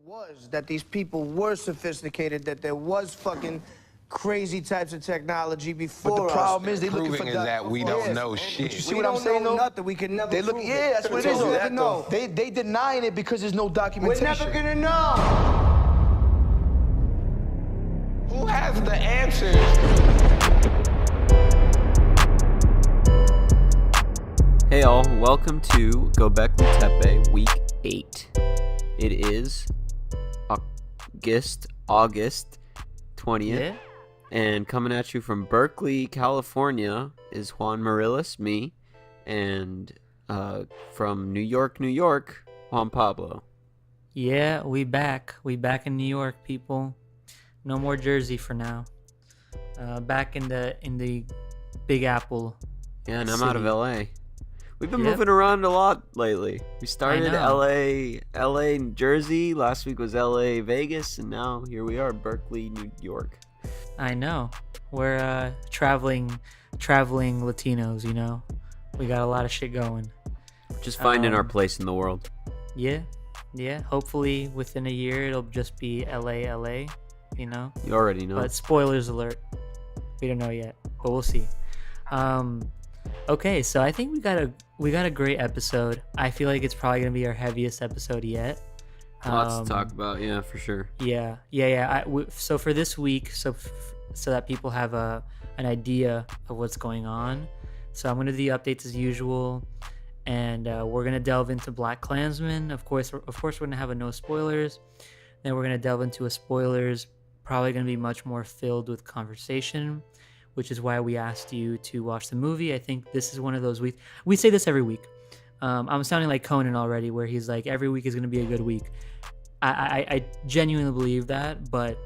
was that these people were sophisticated, that there was fucking crazy types of technology before us. But the problem is they looking for Proving is that we don't know shit. You see what I'm saying, though? Nothing. We can never They look, prove yeah, that's what it is. We'll never know. They denying it because there's no documentation. We're never gonna know. Who has the answers? Hey all, welcome to Go Back to Tepe Week 8. It is August 20th, Yeah. and coming at you from Berkeley, California is Juan Marillis, me, and from New York, Juan Pablo. Yeah, we back. We back in New York, people. No more Jersey for now. Back in the Big Apple. Yeah, and I'm City. out of LA. We've been Yep. moving around a lot lately. We started know. LA and Jersey. Last week was LA, Vegas, and now here we are, Berkeley, New York. I know. We're traveling Latinos, you know. We got a lot of shit going. Just finding our Um, place in the world. Yeah. Hopefully within a year it'll just be LA, you know. You already know. But spoilers alert. We don't know yet, but we'll see. Okay, so I think we got a great episode. I feel like it's probably gonna be our heaviest episode yet. Lots to talk about, yeah, for sure. Yeah. So for this week, so that people have an idea of what's going on, so I'm gonna do the updates as usual, and we're gonna delve into Blackkklansman. Of course, we're gonna have a no spoilers. Then we're gonna delve into a spoilers. Probably gonna be much more filled with conversation, which is why we asked you to watch the movie. I think this is one of those weeks. We say this every week. I'm sounding like Conan already, where he's like, every week is going to be a good week. I genuinely believe that, but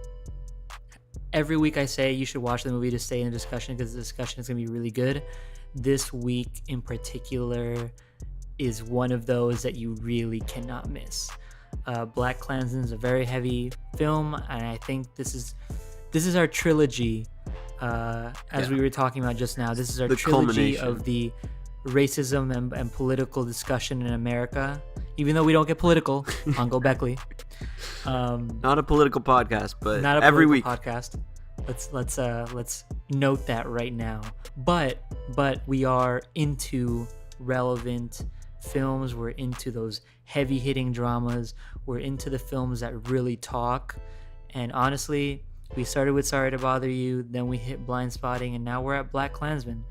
every week I say you should watch the movie to stay in the discussion because the discussion is going to be really good. This week in particular is one of those that you really cannot miss. Blackkklansman is a very heavy film, and I think this is our trilogy. As we were talking about just now, this is our The trilogy culmination. of the racism and political discussion in America. Even though we don't get political on Go Beckley, Not a political podcast, but not a every week. political podcast. Let's note that right now. But we are into relevant films. We're into those heavy hitting dramas. We're into the films that really talk. And honestly, we started with Sorry to Bother You, then we hit Blind Spotting, and now we're at Blackkklansman.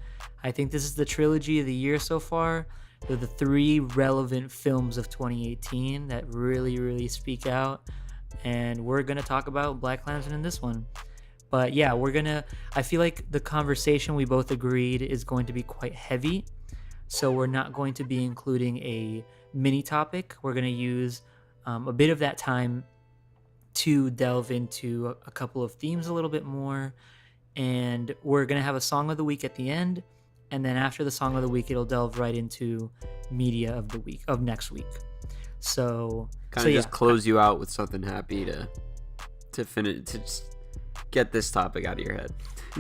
I think this is the trilogy of the year so far. They're the three relevant films of 2018 that really, really speak out. And we're going to talk about Blackkklansman in this one. But yeah, I feel like the conversation we both agreed is going to be quite heavy. So we're not going to be including a mini topic. We're going to use a bit of that time to delve into a couple of themes a little bit more, and we're gonna have a song of the week at the end, and then after the song of the week it'll delve right into media of the week of next week. So Just close you out with something happy to finish, to just get this topic out of your head.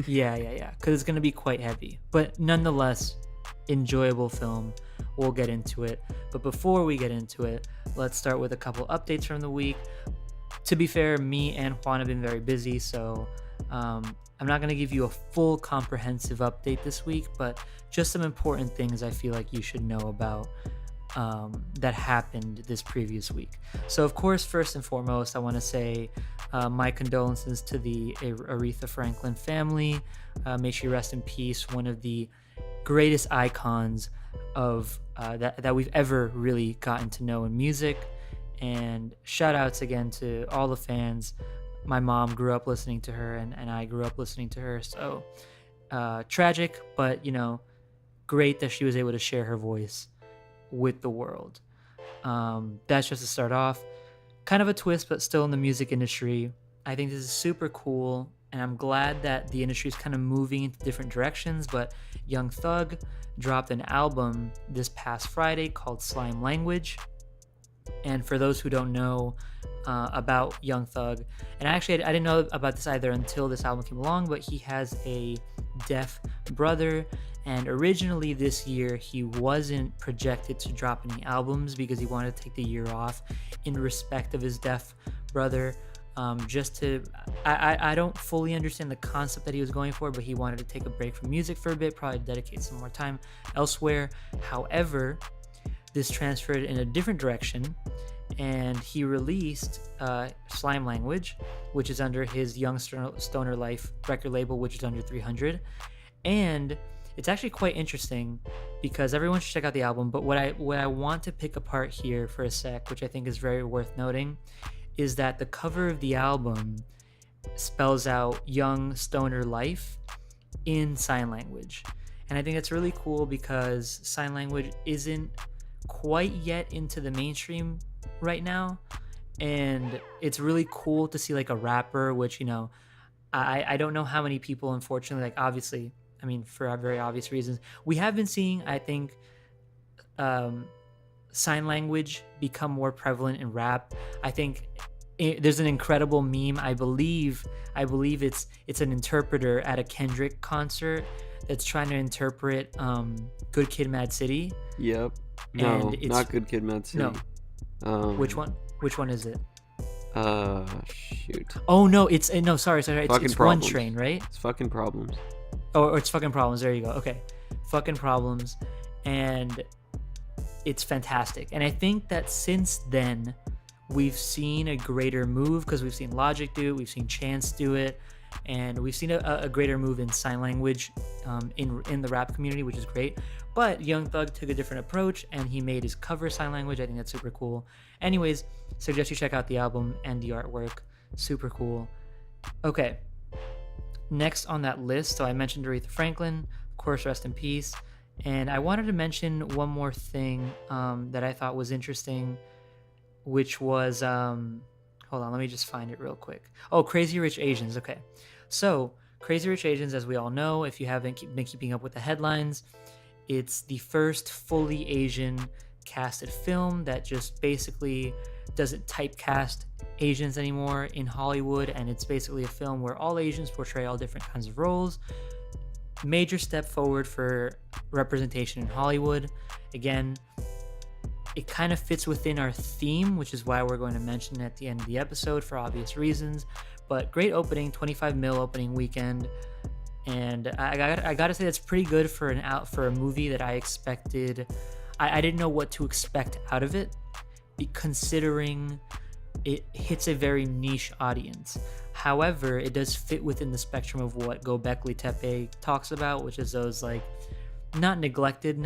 yeah because it's gonna be quite heavy, but nonetheless enjoyable film. We'll get into it, but before we get into it, let's start with a couple updates from the week. To be fair, me and Juan have been very busy, so I'm not going to give you a full comprehensive update this week, but just some important things I feel like you should know about that happened this previous week. So, of course, first and foremost, I want to say my condolences to the Aretha Franklin family. May she rest in peace, one of the greatest icons of that we've ever really gotten to know in music. And shout outs again to all the fans. My mom grew up listening to her, and I grew up listening to her. So tragic, but great that she was able to share her voice with the world. That's just to start off. Kind of a twist, but still in the music industry. I think this is super cool, and I'm glad that the industry is kind of moving into different directions. But Young Thug dropped an album this past Friday called Slime Language. And for those who don't know about Young Thug, and actually I didn't know about this either until this album came along, but he has a deaf brother, and originally this year he wasn't projected to drop any albums because he wanted to take the year off in respect of his deaf brother. Just to, I don't fully understand the concept that he was going for, but he wanted to take a break from music for a bit, probably dedicate some more time elsewhere. However, this transferred in a different direction, and he released Slime Language, which is under his Young Stoner Life record label, which is under 300. And it's actually quite interesting because everyone should check out the album. But what I want to pick apart here for a sec, which I think is very worth noting, is that the cover of the album spells out Young Stoner Life in sign language. And I think that's really cool because sign language isn't quite yet into the mainstream right now. And it's really cool to see like a rapper, which, you know, I don't know how many people, unfortunately, like obviously, I mean, for very obvious reasons, we have been seeing, I think, sign language become more prevalent in rap. I think there's an incredible meme. I believe it's an interpreter at a Kendrick concert that's trying to interpret Good Kid, Mad City. Yep. No, And it's- not Good Kid, Mad City. No. Which one? Which one is it? Shoot. Oh no, it's no. Sorry. It's Fucking One Problems. Train, right? It's fucking Problems. Or it's Fucking Problems. There you go. Okay, Fucking Problems, and it's fantastic. And I think that since then, we've seen a greater move because we've seen Logic do it, we've seen Chance do it, and we've seen a greater move in sign language in the rap community, which is great. But Young Thug took a different approach, and he made his cover sign language. I think that's super cool. Anyways, suggest you check out the album and the artwork. Super cool. Okay. Next on that list, so I mentioned Aretha Franklin, of course, rest in peace. And I wanted to mention one more thing that I thought was interesting, which was, hold on, let me just find it real quick. Oh, Crazy Rich Asians. Okay. So, Crazy Rich Asians, as we all know, if you haven't been keeping up with the headlines, it's the first fully Asian casted film that just basically doesn't typecast Asians anymore in Hollywood, and it's basically a film where all Asians portray all different kinds of roles. Major step forward for representation in Hollywood. Again, it kind of fits within our theme, which is why we're going to mention it at the end of the episode for obvious reasons. But great opening, 25 mil opening weekend, and I gotta say that's pretty good for a movie that I expected. I didn't know what to expect out of it, considering it hits a very niche audience. However, it does fit within the spectrum of what Gobekli Tepe talks about, which is those like not neglected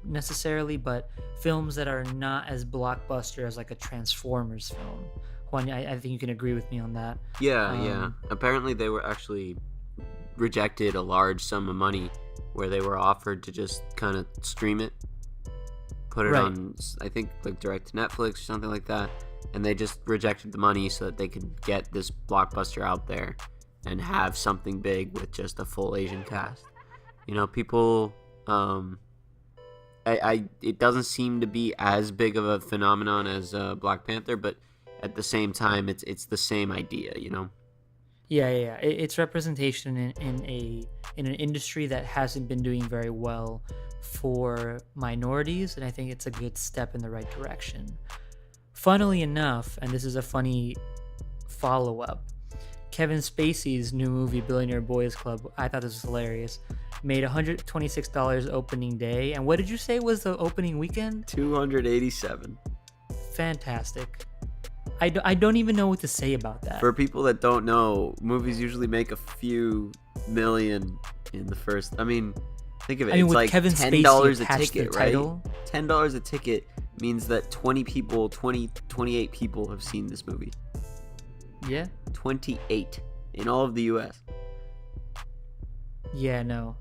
necessarily, but films that are not as blockbuster as like a Transformers film. Juan, I think you can agree with me on that. Yeah. Apparently they were actually rejected a large sum of money where they were offered to just kind of stream it, put it Right. on, I think, like direct to Netflix or something like that, and they just rejected the money so that they could get this blockbuster out there and have something big with just a full Asian cast. You know, people, it doesn't seem to be as big of a phenomenon as Black Panther, but at the same time, it's the same idea, you know? Yeah. It's representation in an industry that hasn't been doing very well for minorities, and I think it's a good step in the right direction. Funnily enough, and this is a funny follow-up, Kevin Spacey's new movie Billionaire Boys Club, I thought this was hilarious, made $126 opening day. And what did you say was the opening weekend? 287. Fantastic. I don't even know what to say about that. For people that don't know, movies usually make a few million in the first. I mean, think of it. I mean, it's with like Kevin $10 Spacey a attached to the ticket, right? title. $10 a ticket means that 28 people have seen this movie. Yeah. 28 in all of the U.S. Yeah, no.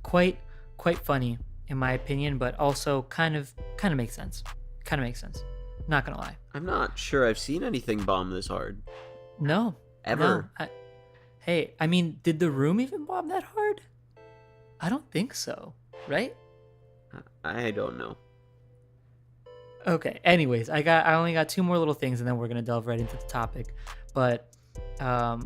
Quite funny in my opinion, but also kind of makes sense. Not gonna lie. I'm not sure I've seen anything bomb this hard. No. Ever. No. I mean, did The Room even bomb that hard? I don't think so. Right? I don't know. Okay. Anyways, I only got two more little things, and then we're gonna delve right into the topic. But a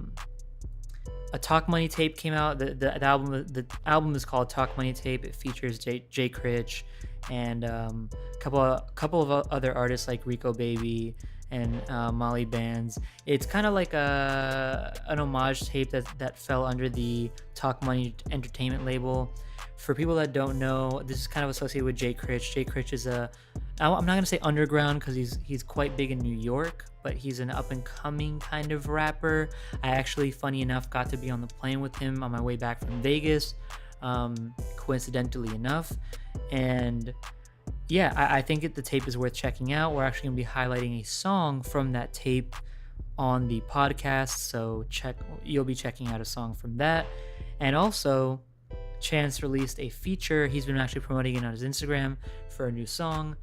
Talk Money tape came out. The album is called Talk Money Tape. It features Jay Critch and a couple of other artists like Rico Baby and Molly Bands. It's kind of like an homage tape that fell under the Talk Money Entertainment label. For people that don't know, this is kind of associated with Jay Critch. Jay Critch is I'm not gonna say underground because he's quite big in New York, but he's an up and coming kind of rapper. I actually, funny enough, got to be on the plane with him on my way back from Vegas, coincidentally enough, and yeah, I think the tape is worth checking out. We're actually gonna be highlighting a song from that tape on the podcast, so you'll be checking out a song from that. And also, Chance released a feature. He's been actually promoting it on his Instagram for a new song.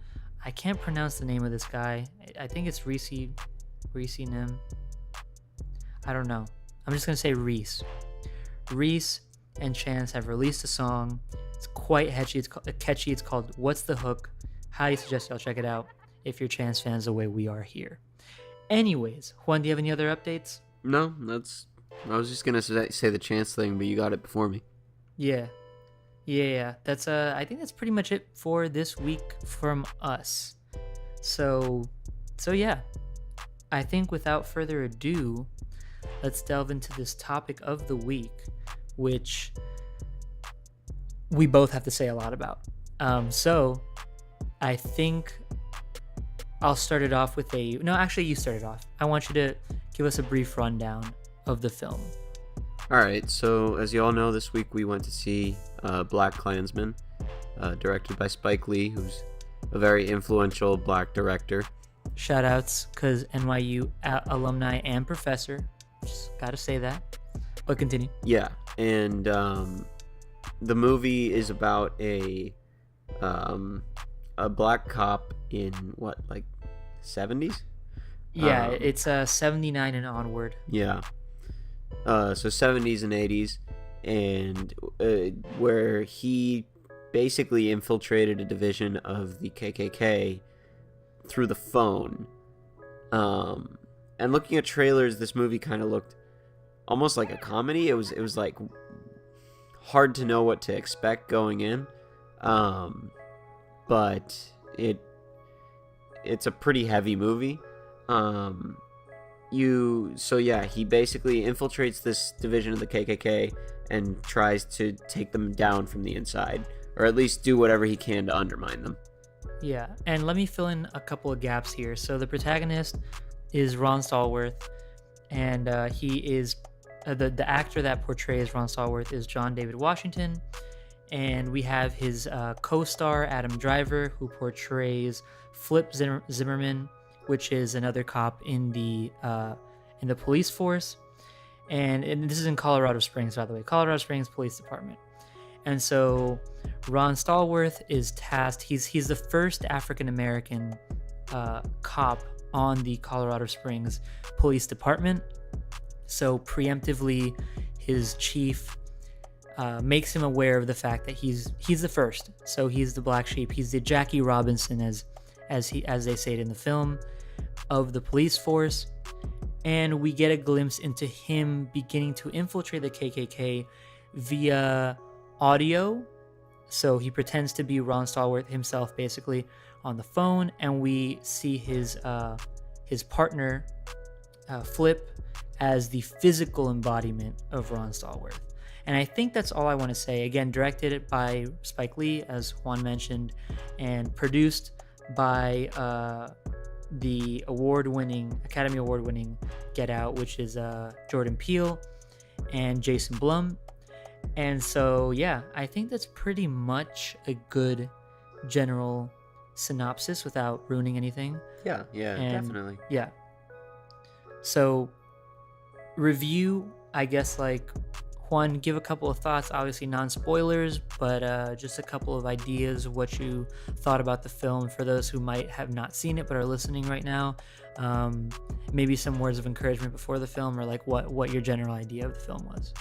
I can't pronounce the name of this guy. I think it's Reese Nim. I don't know. I'm just gonna say Reese. Reese and Chance have released a song. It's quite catchy. It's called "What's the Hook?" Highly suggest y'all check it out if you're Chance fans the way we are here. Anyways, Juan, do you have any other updates? No, I was just gonna say the Chance thing, but you got it before me. Yeah. That's I think that's pretty much it for this week from us. So yeah. I think without further ado, let's delve into this topic of the week, which we both have to say a lot about. So I think I'll start it off with actually you start it off. I want you to give us a brief rundown of the film. Alright, so as you all know, this week we went to see Blackkklansman, directed by Spike Lee, who's a very influential black director. Shoutouts, because NYU alumni and professor. Just gotta say that. But continue. Yeah, and the movie is about a black cop in what, like 70s? Yeah, it's 79 and onward. Yeah. So 70s and 80s, and where he basically infiltrated a division of the KKK through the phone. And looking at trailers, this movie kind of looked almost like a comedy. It was like hard to know what to expect going in, but it's a pretty heavy movie. He basically infiltrates this division of the KKK and tries to take them down from the inside, or at least do whatever he can to undermine them. Yeah, and let me fill in a couple of gaps here. So the protagonist is Ron Stallworth, and he is the actor that portrays Ron Stallworth is John David Washington, and we have his co-star Adam Driver, who portrays Flip Zimmerman, which is another cop in the police force, and this is in Colorado Springs, by the way, Colorado Springs Police Department. And so Ron Stallworth is tasked. He's the first African American cop on the Colorado Springs Police Department. So preemptively, his chief makes him aware of the fact that he's the first. So he's the black sheep. He's the Jackie Robinson, as they say it in the film, of the police force. And we get a glimpse into him beginning to infiltrate the KKK via audio. So he pretends to be Ron Stallworth himself, basically, on the phone, and we see his partner, Flip, as the physical embodiment of Ron Stallworth. And I think that's all I want to say. Again, directed by Spike Lee, as Juan mentioned, and produced by the Academy Award-winning Get Out, which is Jordan Peele and Jason Blum. And so, yeah, I think that's pretty much a good general synopsis without ruining anything. Yeah, definitely. Yeah. So, review, I guess, like, Juan, give a couple of thoughts, obviously non-spoilers, but just a couple of ideas of what you thought about the film for those who might have not seen it but are listening right now. Maybe some words of encouragement before the film, or like what your general idea of the film was.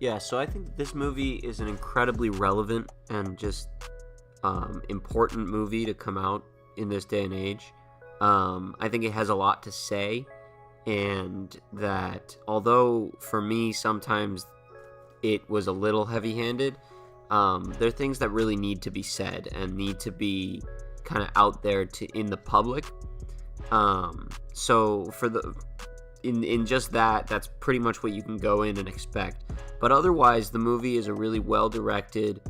Yeah, so I think this movie is an incredibly relevant and just important movie to come out in this day and age. I think it has a lot to say, and that although for me sometimes it was a little heavy-handed, there are things that really need to be said and need to be kind of out there in the public. So for in just that's pretty much what you can go in and expect. But otherwise, the movie is a really well directed,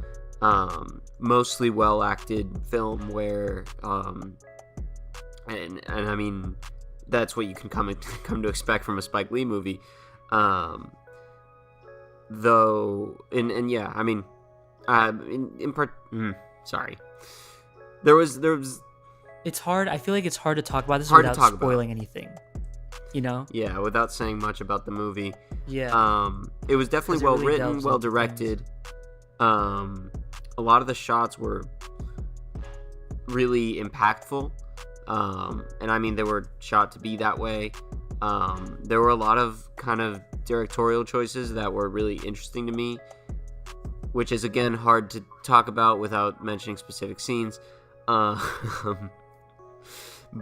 mostly well acted film where, and I mean, that's what you can come to expect from a Spike Lee movie. Though, and yeah, I mean, in part, sorry, there was. It's hard. I feel like it's hard to talk about this Hard to without talk spoiling anything. You know? Yeah, without saying much about the movie. Yeah. It was definitely 'Cause it well really written, delves well into directed. A lot of the shots were really impactful. And I mean, they were shot to be that way. There were a lot of kind of directorial choices that were really interesting to me, which is again hard to talk about without mentioning specific scenes.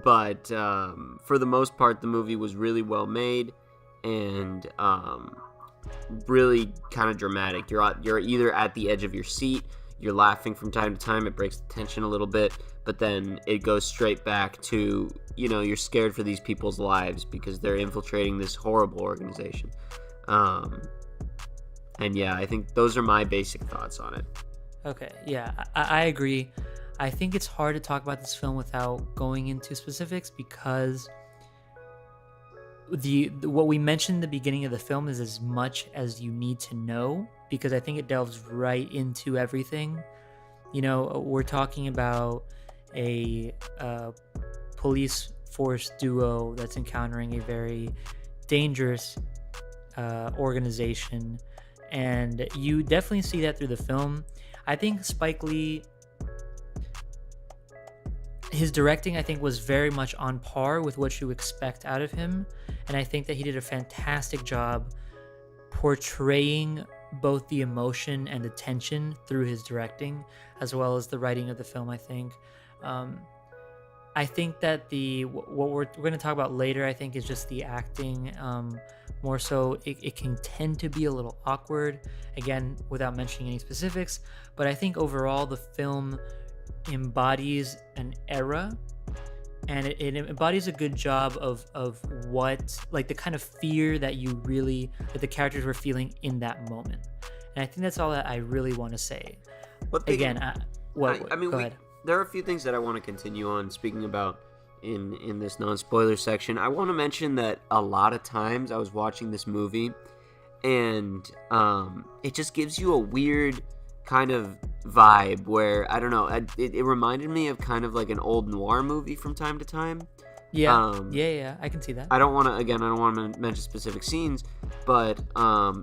But for the most part, the movie was really well made and really kind of dramatic. You're either at the edge of your seat, you're laughing from time to time, it breaks the tension a little bit, but then it goes straight back to, you're scared for these people's lives because they're infiltrating this horrible organization. And yeah, I think those are my basic thoughts on it. Okay, yeah, I agree. I think it's hard to talk about this film without going into specifics because what we mentioned in the beginning of the film is as much as you need to know, because I think it delves right into everything. We're talking about a police force duo that's encountering a very dangerous organization, and you definitely see that through the film. I think Spike Lee, his directing, I think, was very much on par with what you expect out of him. And I think that he did a fantastic job portraying both the emotion and the tension through his directing, as well as the writing of the film, I think. I think that what we're going to talk about later, I think, is just the acting. More so, it can tend to be a little awkward, again, without mentioning any specifics. But I think overall, the film embodies an era, and it embodies a good job of what, like, the kind of fear that the characters were feeling in that moment. And I think that's all that I really want to say. Go ahead. There are a few things that I want to continue on speaking about in this non-spoiler section. I want to mention that a lot of times I was watching this movie and it just gives you a weird kind of vibe where, I don't know, it reminded me of kind of like an old noir movie from time to time. Yeah, I can see that. I don't want to mention specific scenes, but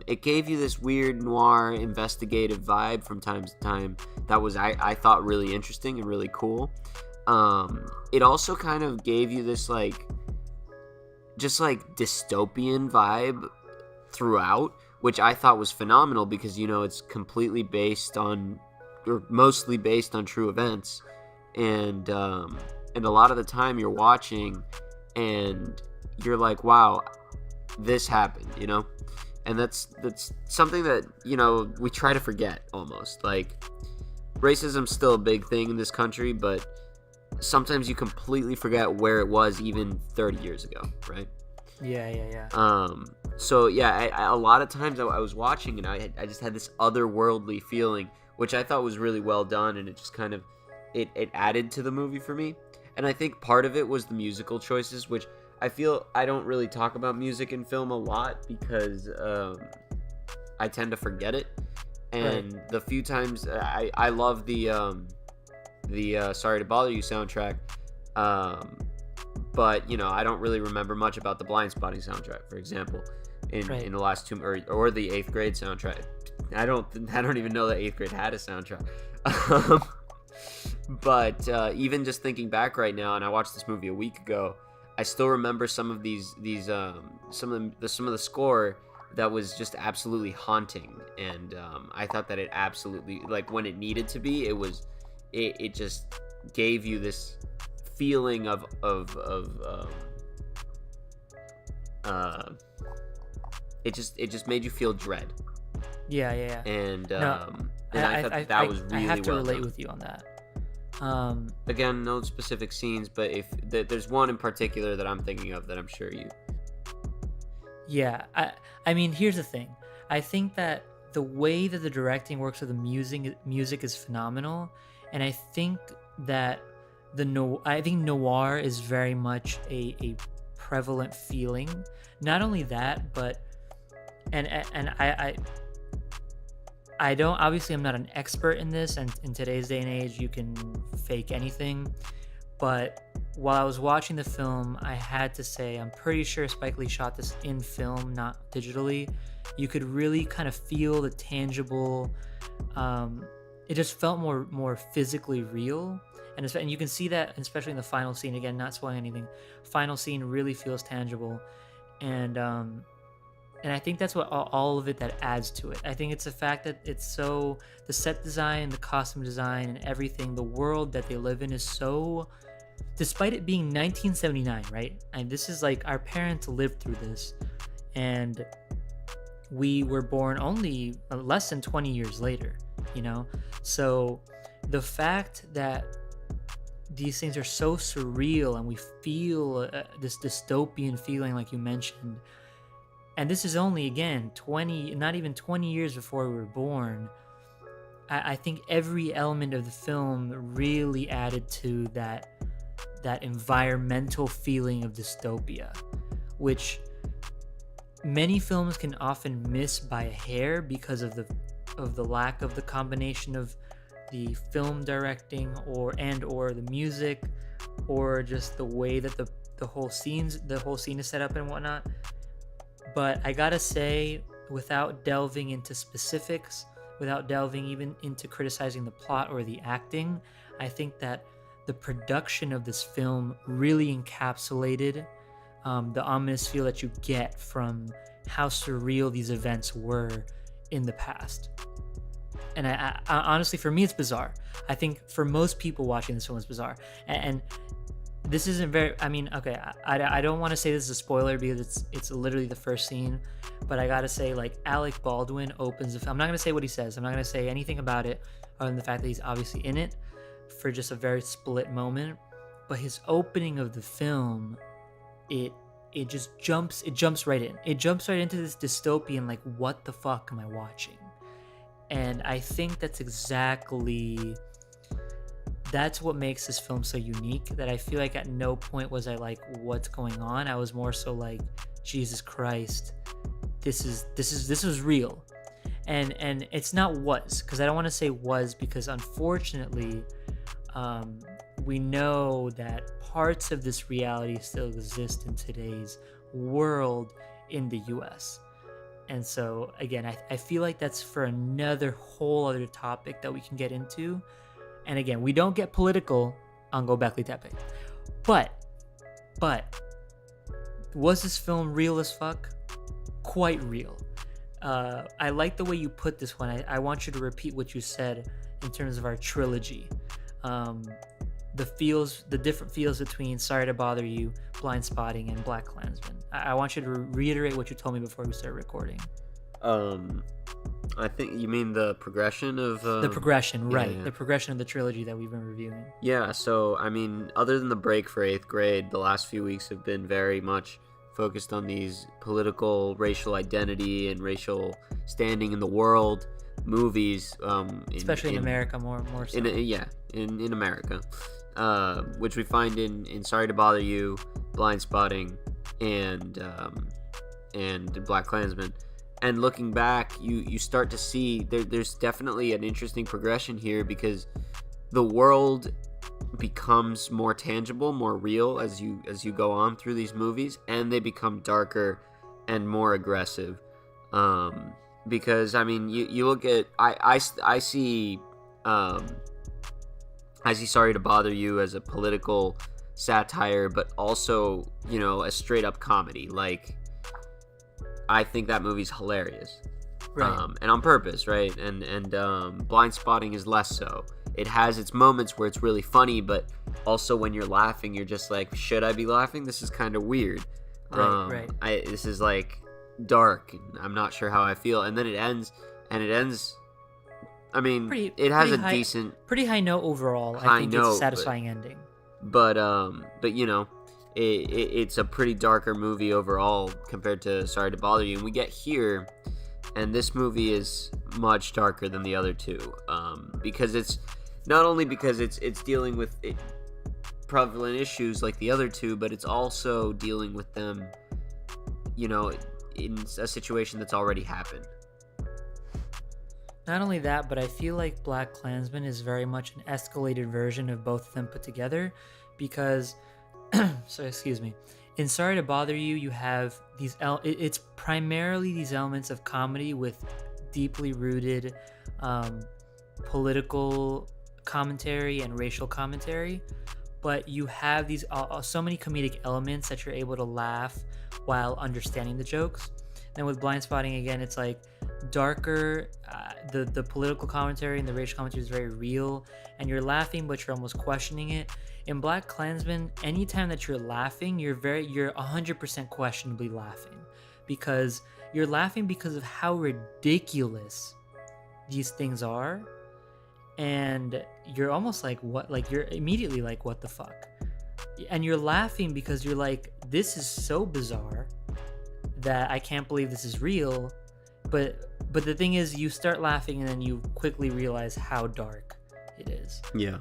it gave you this weird noir investigative vibe from time to time that was, I thought, really interesting and really cool. It also kind of gave you this just dystopian vibe throughout, which I thought was phenomenal because, it's completely based on, or mostly based on, true events. And a lot of the time you're watching and you're like, wow, this happened, And that's something that, we try to forget almost. Like, racism's still a big thing in this country, but sometimes you completely forget where it was even 30 years ago, right? Yeah. So yeah, a lot of times I was watching and I just had this otherworldly feeling, which I thought was really well done, and it just kind of it added to the movie for me. And I think part of it was the musical choices, which I feel I don't really talk about music in film a lot because I tend to forget it. And right. The few times I love the Sorry to Bother You soundtrack, but I don't really remember much about the Blind Spotting soundtrack, for example, in the last two or the 8th Grade soundtrack. I don't even know that 8th Grade had a soundtrack. But even just thinking back right now, and I watched this movie a week ago, I still remember some of some of the score that was just absolutely haunting, and I thought that it absolutely, like, when it needed to be, it just gave you this feeling of it just made you feel dread. Yeah. And I thought that was really well done. I have to relate with you on that. Again, no specific scenes, but if there's one in particular that I'm thinking of that I'm sure you. Yeah, I mean, here's the thing. I think that the way that the directing works with the music is phenomenal, and I think that I think noir is very much a prevalent feeling. Not only that, but and I don't, obviously I'm not an expert in this, and in today's day and age you can fake anything, but while I was watching the film, I had to say I'm pretty sure Spike Lee shot this in film, not digitally. You could really kind of feel the tangible, it just felt more physically real, and you can see that especially in the final scene. Again, not spoiling anything, final scene really feels tangible, and I think that's what all of it that adds to it. I think it's the fact that it's so, the set design, the costume design, and everything, the world that they live in is so, despite it being 1979, right? And this is like, our parents lived through this, and we were born only less than 20 years later, you know? So the fact that these things are so surreal and we feel this dystopian feeling, like you mentioned, and this is only, again, not even 20 years before we were born. I think every element of the film really added to that environmental feeling of dystopia, which many films can often miss by a hair because of the lack of the combination of the film directing or the music, or just the way that the whole scene is set up and whatnot. But I gotta say, without delving into specifics, without delving even into criticizing the plot or the acting, I think that the production of this film really encapsulated the ominous feel that you get from how surreal these events were in the past. And I honestly, for me, it's bizarre. I think for most people watching this film, it's bizarre. And this isn't very, I mean, okay, I don't want to say this is a spoiler because it's literally the first scene, but I gotta say, like, Alec Baldwin opens the film. I'm not gonna say what he says. I'm not gonna say anything about it other than the fact that he's obviously in it for just a very split moment. But his opening of the film, it jumps right in. It jumps right into this dystopian, like, what the fuck am I watching? And I think that's what makes this film so unique, that I feel like at no point was I like, what's going on? I was more so like, Jesus Christ, this is real. And it's not was, because I don't want to say was, because unfortunately we know that parts of this reality still exist in today's world in the US. And so again, I feel like that's for another whole other topic that we can get into. And again, we don't get political on Gobekli Tepe. But was this film real as fuck? Quite real. I like the way you put this one. I want you to repeat what you said in terms of our trilogy. The different feels between Sorry to Bother You, Blind Spotting, and Blackkklansman. I want you to reiterate what you told me before we started recording. I think you mean the progression of... the progression, right. Yeah. The progression of the trilogy that we've been reviewing. Yeah, so, I mean, other than the break for 8th grade, the last few weeks have been very much focused on these political, racial identity and racial standing in the world movies. Especially in America, more so. In America. Which we find in Sorry to Bother You, Blind Spotting, and Blackkklansman. And looking back, you start to see there's definitely an interesting progression here, because the world becomes more tangible, more real as you go on through these movies, and they become darker and more aggressive. Because I mean, you look at I see Sorry to Bother You as a political satire, but also, you know, a straight up comedy. Like, I think that movie's hilarious, right. And on purpose, right? And Blind Spotting is less so. It has its moments where it's really funny, but also when you're laughing, you're just like, should I be laughing? This is kind of weird. Right. This is like dark. And I'm not sure how I feel. And then it ends I mean, Pretty- it has pretty a high- decent, Pretty high note overall. I High think note, it's but- a satisfying ending. but you know, it's a pretty darker movie overall compared to Sorry to Bother You. And we get here, and this movie is much darker than the other two, because it's not only because it's dealing with prevalent issues like the other two, but it's also dealing with them, you know, in a situation that's already happened. Not only that, but I feel like Blackkklansman is very much an escalated version of both of them put together, because, so excuse me, in Sorry to Bother You, you have these. It's primarily these elements of comedy with deeply rooted political commentary and racial commentary, but you have these so many comedic elements that you're able to laugh while understanding the jokes. Then with Blind Spotting, again, it's like darker. The political commentary and the racial commentary is very real, and you're laughing, but you're almost questioning it. In Blackkklansman, anytime that you're laughing, you're 100% questionably laughing, because you're laughing because of how ridiculous these things are, and you're almost like, what? Like, you're immediately like, what the fuck? And you're laughing because you're like, this is so bizarre that I can't believe this is real. But the thing is, you start laughing and then you quickly realize how dark it is. Yeah.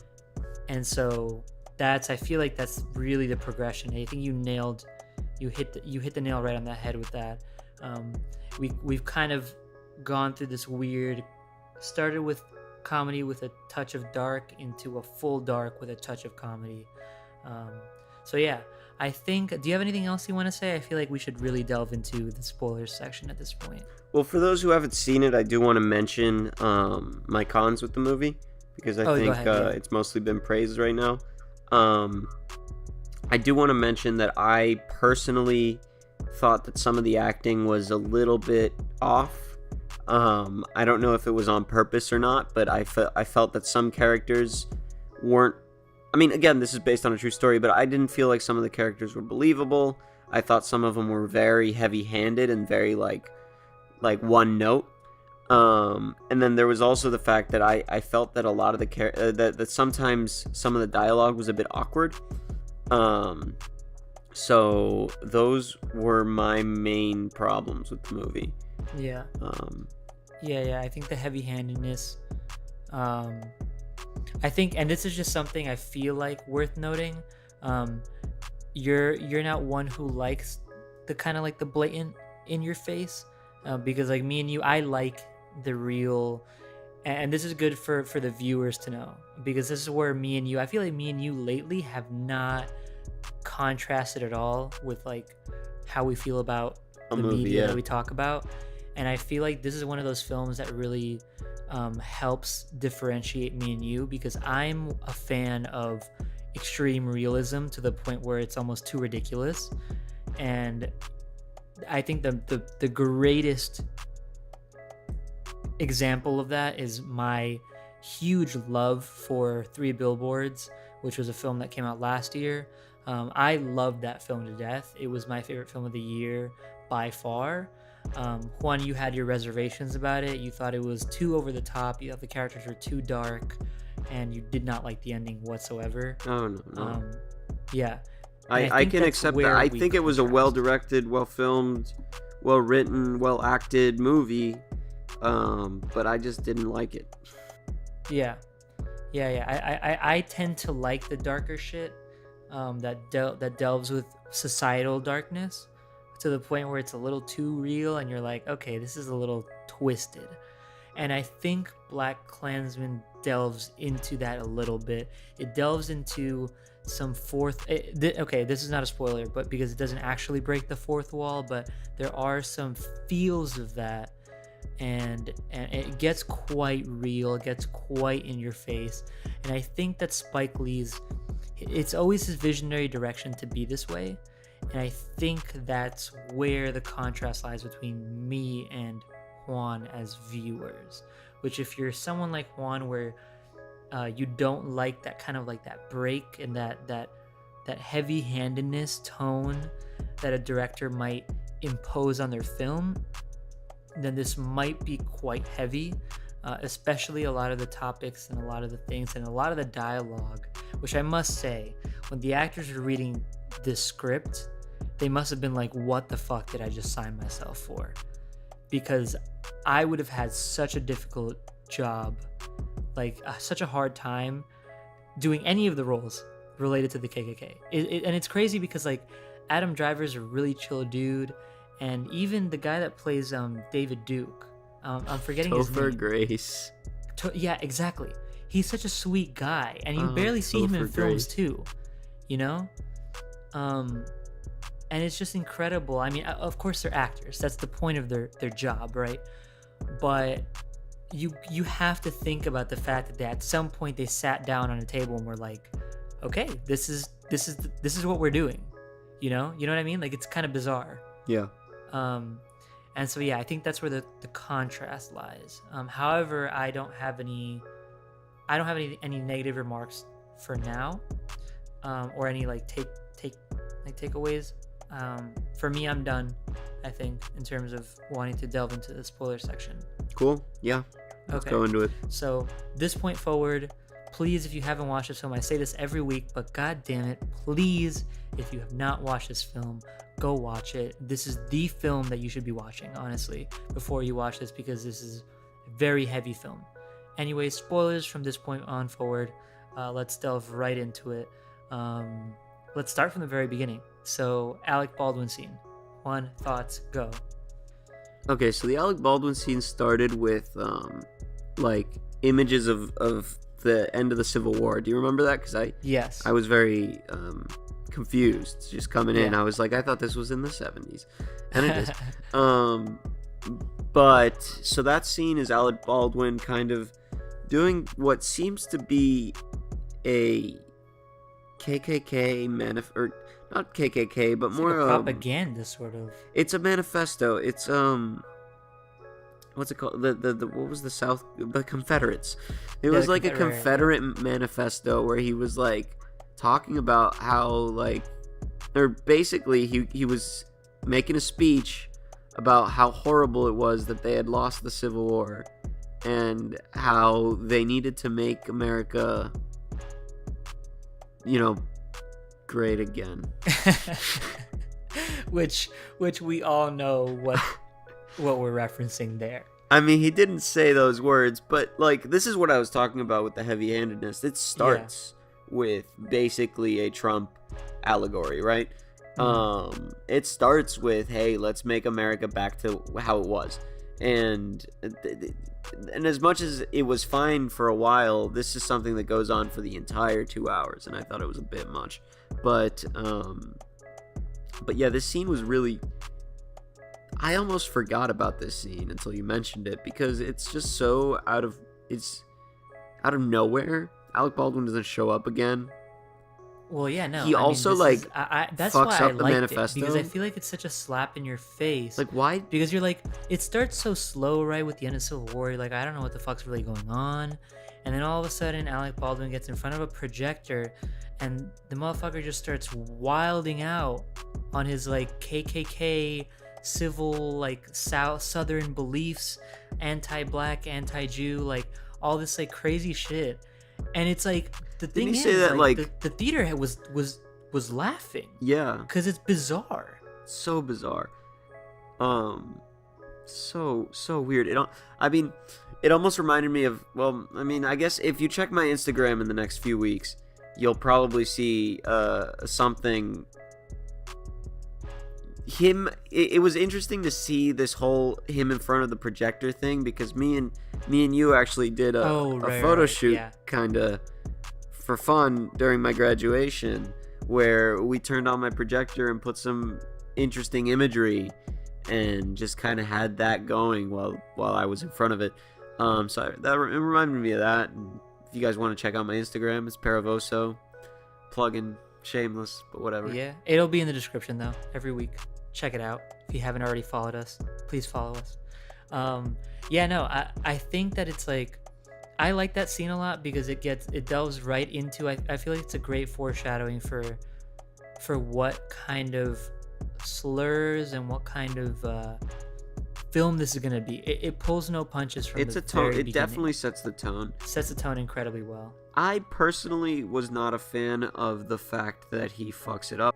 And so I feel like that's really the progression. I think you hit the nail right on the head with that. We've kind of gone through this weird, started with comedy with a touch of dark into a full dark with a touch of comedy. So yeah, I think, do you have anything else you want to say? I feel like we should really delve into the spoilers section at this point. Well, for those who haven't seen it, I do want to mention my cons with the movie, because I think go ahead, yeah. it's mostly been praised right now. I do want to mention that I personally thought that some of the acting was a little bit off. I don't know if it was on purpose or not, but I felt that some characters weren't. I mean, again, this is based on a true story, but I didn't feel like some of the characters were believable. I thought some of them were very heavy-handed and very like one note. And then there was also the fact that I felt that a lot of the that sometimes some of the dialogue was a bit awkward. So those were my main problems with the movie. Yeah. Yeah. I think the heavy-handedness. I think, and this is just something I feel like worth noting. You're not one who likes the kind of like the blatant in your face, because like me and you, I like the real, and this is good for the viewers to know, because this is where me and you, I feel like me and you lately have not contrasted at all with like how we feel about the media that we talk about. And I feel like this is one of those films that really helps differentiate me and you, because I'm a fan of extreme realism to the point where it's almost too ridiculous. And I think the greatest example of that is my huge love for 3 Billboards, which was a film that came out last year. I loved that film to death. It was my favorite film of the year by far. Juan, you had your reservations about it. You thought it was too over the top. You thought the characters were too dark, and you did not like the ending whatsoever. Oh no. Yeah. I can accept that. I think it was a well-directed, well-filmed, well-written, well-acted movie, but I just didn't like it. Yeah. I tend to like the darker shit that delves with societal darkness to the point where it's a little too real, and you're like, okay, this is a little twisted. And I think Blackkklansman delves into that a little bit. It delves into some okay, this is not a spoiler, but because it doesn't actually break the fourth wall, but there are some feels of that, and it gets quite real, it gets quite in your face. And I think that Spike Lee's, it's always his visionary direction to be this way, and I think that's where the contrast lies between me and Juan as viewers. Which, if you're someone like Juan, where you don't like that kind of like that break and that heavy-handedness tone that a director might impose on their film, then this might be quite heavy. especially a lot of the topics and a lot of the things and a lot of the dialogue, which I must say, when the actors were reading this script, they must have been like, what the fuck did I just sign myself for? Because I would have had such a difficult job, like such a hard time doing any of the roles related to the KKK. And it's crazy because like Adam Driver's a really chill dude, and even the guy that plays David Duke, I'm forgetting his Topher name. Grace. Yeah, exactly. He's such a sweet guy, and you barely see him in Topher films Grace. too, you know. And it's just incredible. I mean, of course they're actors. That's the point of their job, right? But you have to think about the fact that at some point they sat down on a table and were like, okay, this is what we're doing. You know what I mean? Like, it's kind of bizarre. Yeah. And so yeah, I think that's where the contrast lies. However, I don't have any negative remarks for now, or any like takeaways. For me, I'm done, I think, in terms of wanting to delve into the spoiler section. Cool. Yeah. Let's Okay. go into it. So this point forward, please, if you haven't watched this film, I say this every week, but god damn it, please, if you have not watched this film, go watch it. This is the film that you should be watching, honestly, before you watch this, because this is a very heavy film. Anyway, spoilers from this point on forward. Let's delve right into it. Let's start from the very beginning. So, Alec Baldwin scene. One, thoughts, go. Okay, so the Alec Baldwin scene started with like images of the end of the Civil War. Do you remember that? Because Yes. I was very confused just coming in. Yeah. I was like, I thought this was in the 70s, and it is. But so that scene is Alec Baldwin kind of doing what seems to be a KKK or not KKK, but It's more like a propaganda, sort of. It's a manifesto. It's what's it called? The what was the Confederates? It was the like a Confederate, Confederate manifesto where he was like talking about how like, or basically he was making a speech about how horrible it was that they had lost the Civil War and how they needed to make America, great again. which we all know what we're referencing there. I mean, he didn't say those words, but like this is what I was talking about with the heavy-handedness. It starts with basically a Trump allegory, right? It starts with, hey, let's make America back to how it was. And as much as it was fine for a while, this is something that goes on for the entire 2 hours, and I thought it was a bit much. But yeah, this scene was really... I almost forgot about this scene until you mentioned it, because it's just so out of nowhere. Alec Baldwin doesn't show up again. Well, yeah, no. He also, that's fucks why I up the liked manifesto. it, because I feel like it's such a slap in your face. Like, why? Because you're like, it starts so slow, right, with the end of Civil War. You're like, I don't know what the fuck's really going on. And then all of a sudden, Alec Baldwin gets in front of a projector, and the motherfucker just starts wilding out on his, like, KKK, civil, like, southern beliefs, anti-black, anti-Jew, like, all this, like, crazy shit. And it's like, the thing he is, say that, the theater was laughing. Yeah. Because it's bizarre. So bizarre. So weird. It almost reminded me of, well, I mean, I guess if you check my Instagram in the next few weeks, you'll probably see something. It was interesting to see this whole him in front of the projector thing, because me and you actually did a photo shoot, yeah. kind of for fun during my graduation, where we turned on my projector and put some interesting imagery and just kind of had that going while I was in front of it. So it reminded me of that. And if you guys want to check out my Instagram, it's Paravoso. Plug-in, shameless, but whatever. Yeah, it'll be in the description though, every week. Check it out. If you haven't already followed us, please follow us. I think that it's like, I like that scene a lot because it delves right into, I feel like it's a great foreshadowing for what kind of slurs and what kind of film this is gonna be. It pulls no punches from It's the a tone. very It beginning. definitely sets the tone. Sets the tone incredibly well. I personally was not a fan of the fact that he fucks it up.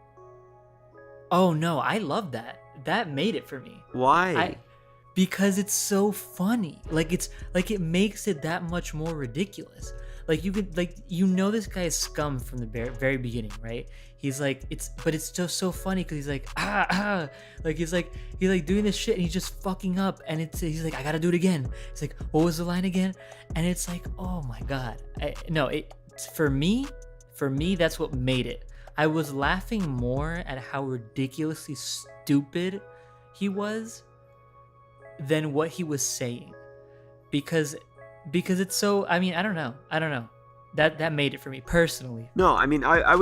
Oh no, I love that. That made it for me. Why? Because it's so funny. Like it makes it that much more ridiculous. Like you could this guy is scum from the very beginning, right? He's like but it's just so funny because he's like like he's doing this shit and he's just fucking up and he's like, I gotta do it again. It's like, what was the line again? And it's like, oh my god. For me that's what made it. I was laughing more at how ridiculously stupid he was than what he was saying, because it's so. I mean, I don't know. That made it for me personally. No, I mean, I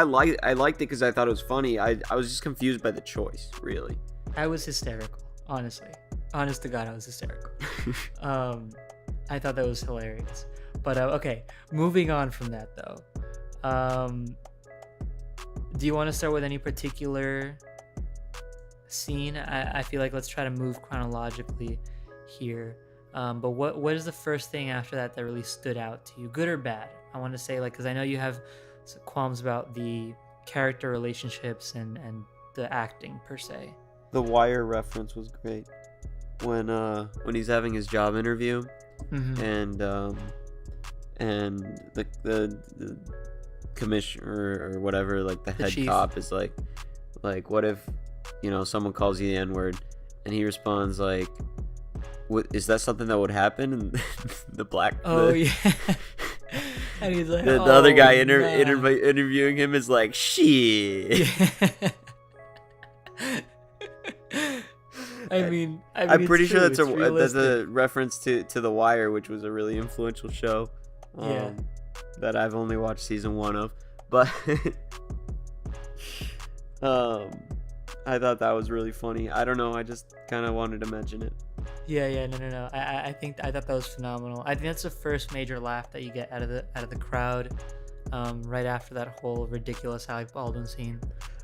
liked it because I thought it was funny. I was just confused by the choice, really. I was hysterical, honestly. Honest to God, I was hysterical. I thought that was hilarious. But okay, moving on from that though. Do you want to start with any particular scene? I feel like let's try to move chronologically here. But what is the first thing after that really stood out to you, good or bad? I want to say, like, because I know you have qualms about the character relationships and the acting per se. The Wire reference was great when he's having his job interview, and the commissioner or whatever, like the head cop is like, what if, someone calls you the N-word, and he responds like, "What is that something that would happen?" And yeah. And he's like, the other guy interviewing him is like, shit. Yeah. I mean, I'm pretty sure that's realistic. a reference to The Wire, which was a really influential show. That I've only watched season 1 of, but I thought that was really funny. I don't know, I just kind of wanted to mention it. No. I thought that was phenomenal. I think that's the first major laugh that you get out of the crowd, right after that whole ridiculous Alec Baldwin scene.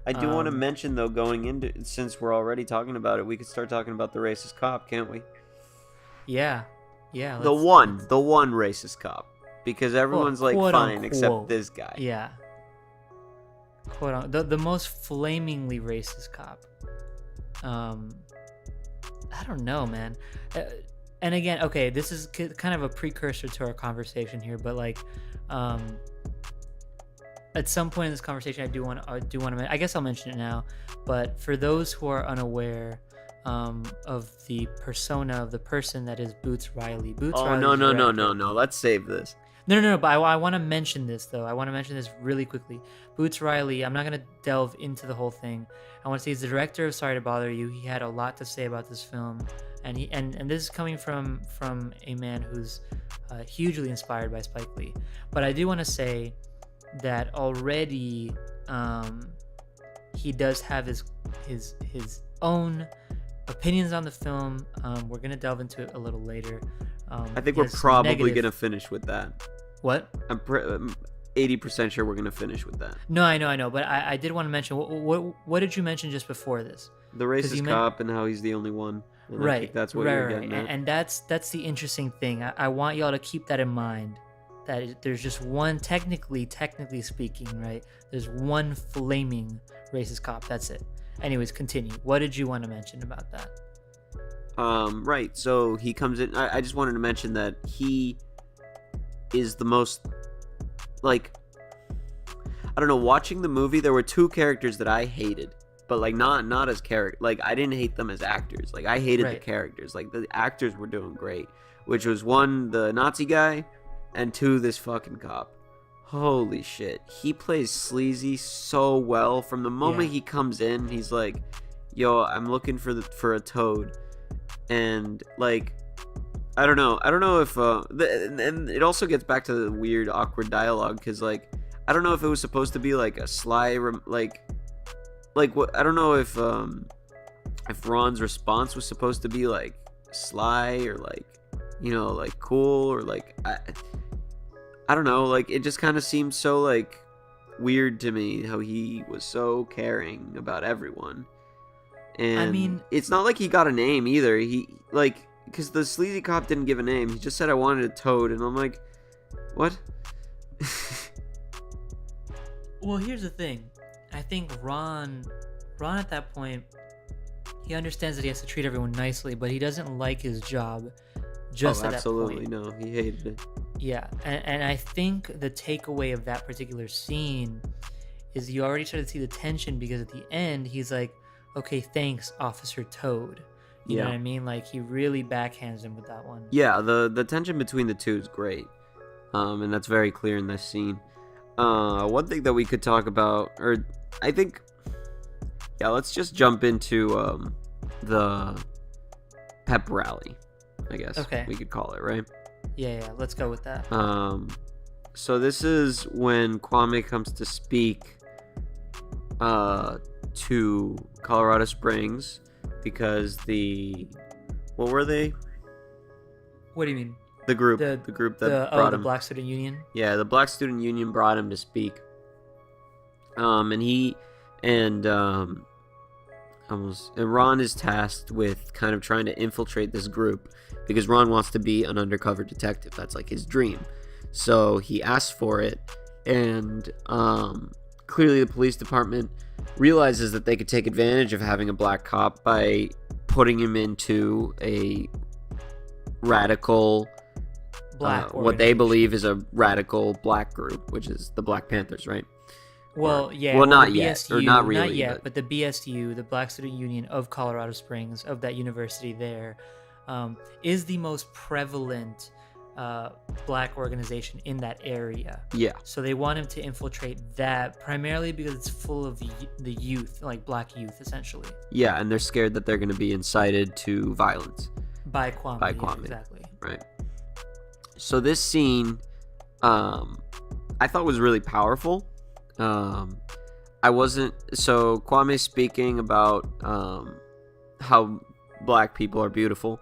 I do want to mention though, going into, since we're already talking about it, we could start talking about the racist cop, can't we? Yeah. The one racist cop, because everyone's like fine unquote, except this guy. Yeah. Quote on the most flamingly racist cop. I don't know, man. And again, okay, this is kind of a precursor to our conversation here, but like, at some point in this conversation, I do want to. I guess I'll mention it now. But for those who are unaware of the persona of the person that is Boots Riley. No. Let's save this. No. But I want to mention this though. I want to mention this really quickly. Boots Riley. I'm not gonna delve into the whole thing. I want to say he's the director of Sorry to Bother You. He had a lot to say about this film, and this is coming from a man who's hugely inspired by Spike Lee. But I do want to say that already he does have his own opinions on the film. We're gonna delve into it a little later. I think we're probably gonna finish with that. What? I'm 80% sure we're gonna finish with that. No, I know, but I did want to mention what did you mention just before this? The racist cop and how he's the only one. And right. I think that's what you're getting at. And that's the interesting thing. I want y'all to keep that in mind. That there's just one, technically speaking, right? There's one flaming racist cop. That's it. Anyways, continue. What did you want to mention about that? Right. So he comes in. I just wanted to mention that he is the most, like, I don't know. Watching the movie, there were two characters that I hated, but like not as character. Like I didn't hate them as actors. Like I hated the characters. Like the actors were doing great, which was one, the Nazi guy, and two, this fucking cop. Holy shit. He plays sleazy so well. From the moment he comes in, he's like, yo, I'm looking for a toad. And like, I don't know if and it also gets back to the weird awkward dialogue, because like, I don't know if it was supposed to be like a sly like what, I don't know if Ron's response was supposed to be like sly or like, like cool, or like I don't know, like it just kind of seemed so like weird to me how he was so caring about everyone. And I mean, it's not like he got a name either. He like because the sleazy cop didn't give a name. He just said I wanted a toad, and I'm like, what? well, here's the thing. I think Ron at that point, he understands that he has to treat everyone nicely, but he doesn't like his job. Just at absolutely that point. no. He hated it. Yeah, and I think the takeaway of that particular scene is you already started to see the tension because at the end he's like, okay, thanks, Officer Toad. You know what I mean? Like, he really backhands him with that one. Yeah, the tension between the two is great. And that's very clear in this scene. One thing that we could talk about, or I think, yeah, let's just jump into the pep rally, I guess. Okay. We could call it, right? Yeah, let's go with that. So this is when Kwame comes to speak to Colorado Springs because what were they? What do you mean? The group that brought the him. Black Student Union? Yeah, the Black Student Union brought him to speak. And Ron is tasked with kind of trying to infiltrate this group because Ron wants to be an undercover detective. That's like his dream. So he asks for it, and clearly the police department realizes that they could take advantage of having a black cop by putting him into a radical what they believe is a radical black group, which is the Black Panthers, right? Well, yeah. Well, not the yet, BSU, or not really. Not yet, but the BSU, the Black Student Union of Colorado Springs, of that university there, is the most prevalent black organization in that area. Yeah. So they want him to infiltrate that primarily because it's full of the youth, like black youth, essentially. Yeah, and they're scared that they're going to be incited to violence. By Kwame. By Yeah, Kwame. exactly. Right. So this scene, I thought was really powerful. Kwame's speaking about how black people are beautiful,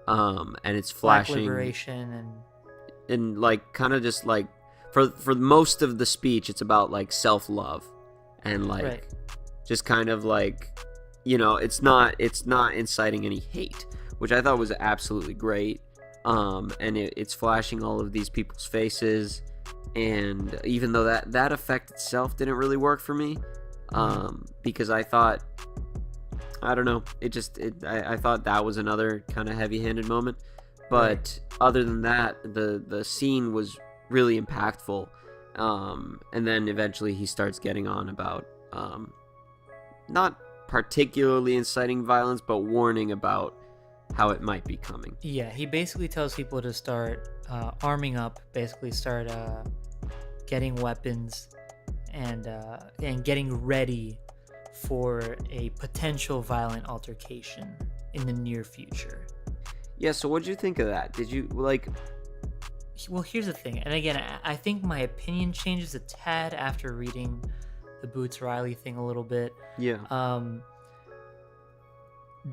and it's flashing. Black liberation and like kind of just like for most of the speech, it's about like self-love and like right. just kind of like, you know, it's not inciting any hate, which I thought was absolutely great. And it's flashing all of these people's faces, and even though that effect itself didn't really work for me, because I thought, I don't know, I thought that was another kind of heavy-handed moment, but other than that, the scene was really impactful, and then eventually he starts getting on about not particularly inciting violence, but warning about how it might be coming. Yeah, he basically tells people to start arming up, basically start getting weapons and getting ready for a potential violent altercation in the near future. Yeah, so what'd you think of that? Did you like... Well, here's the thing, and again, I think my opinion changes a tad after reading the Boots Riley thing a little bit. Yeah.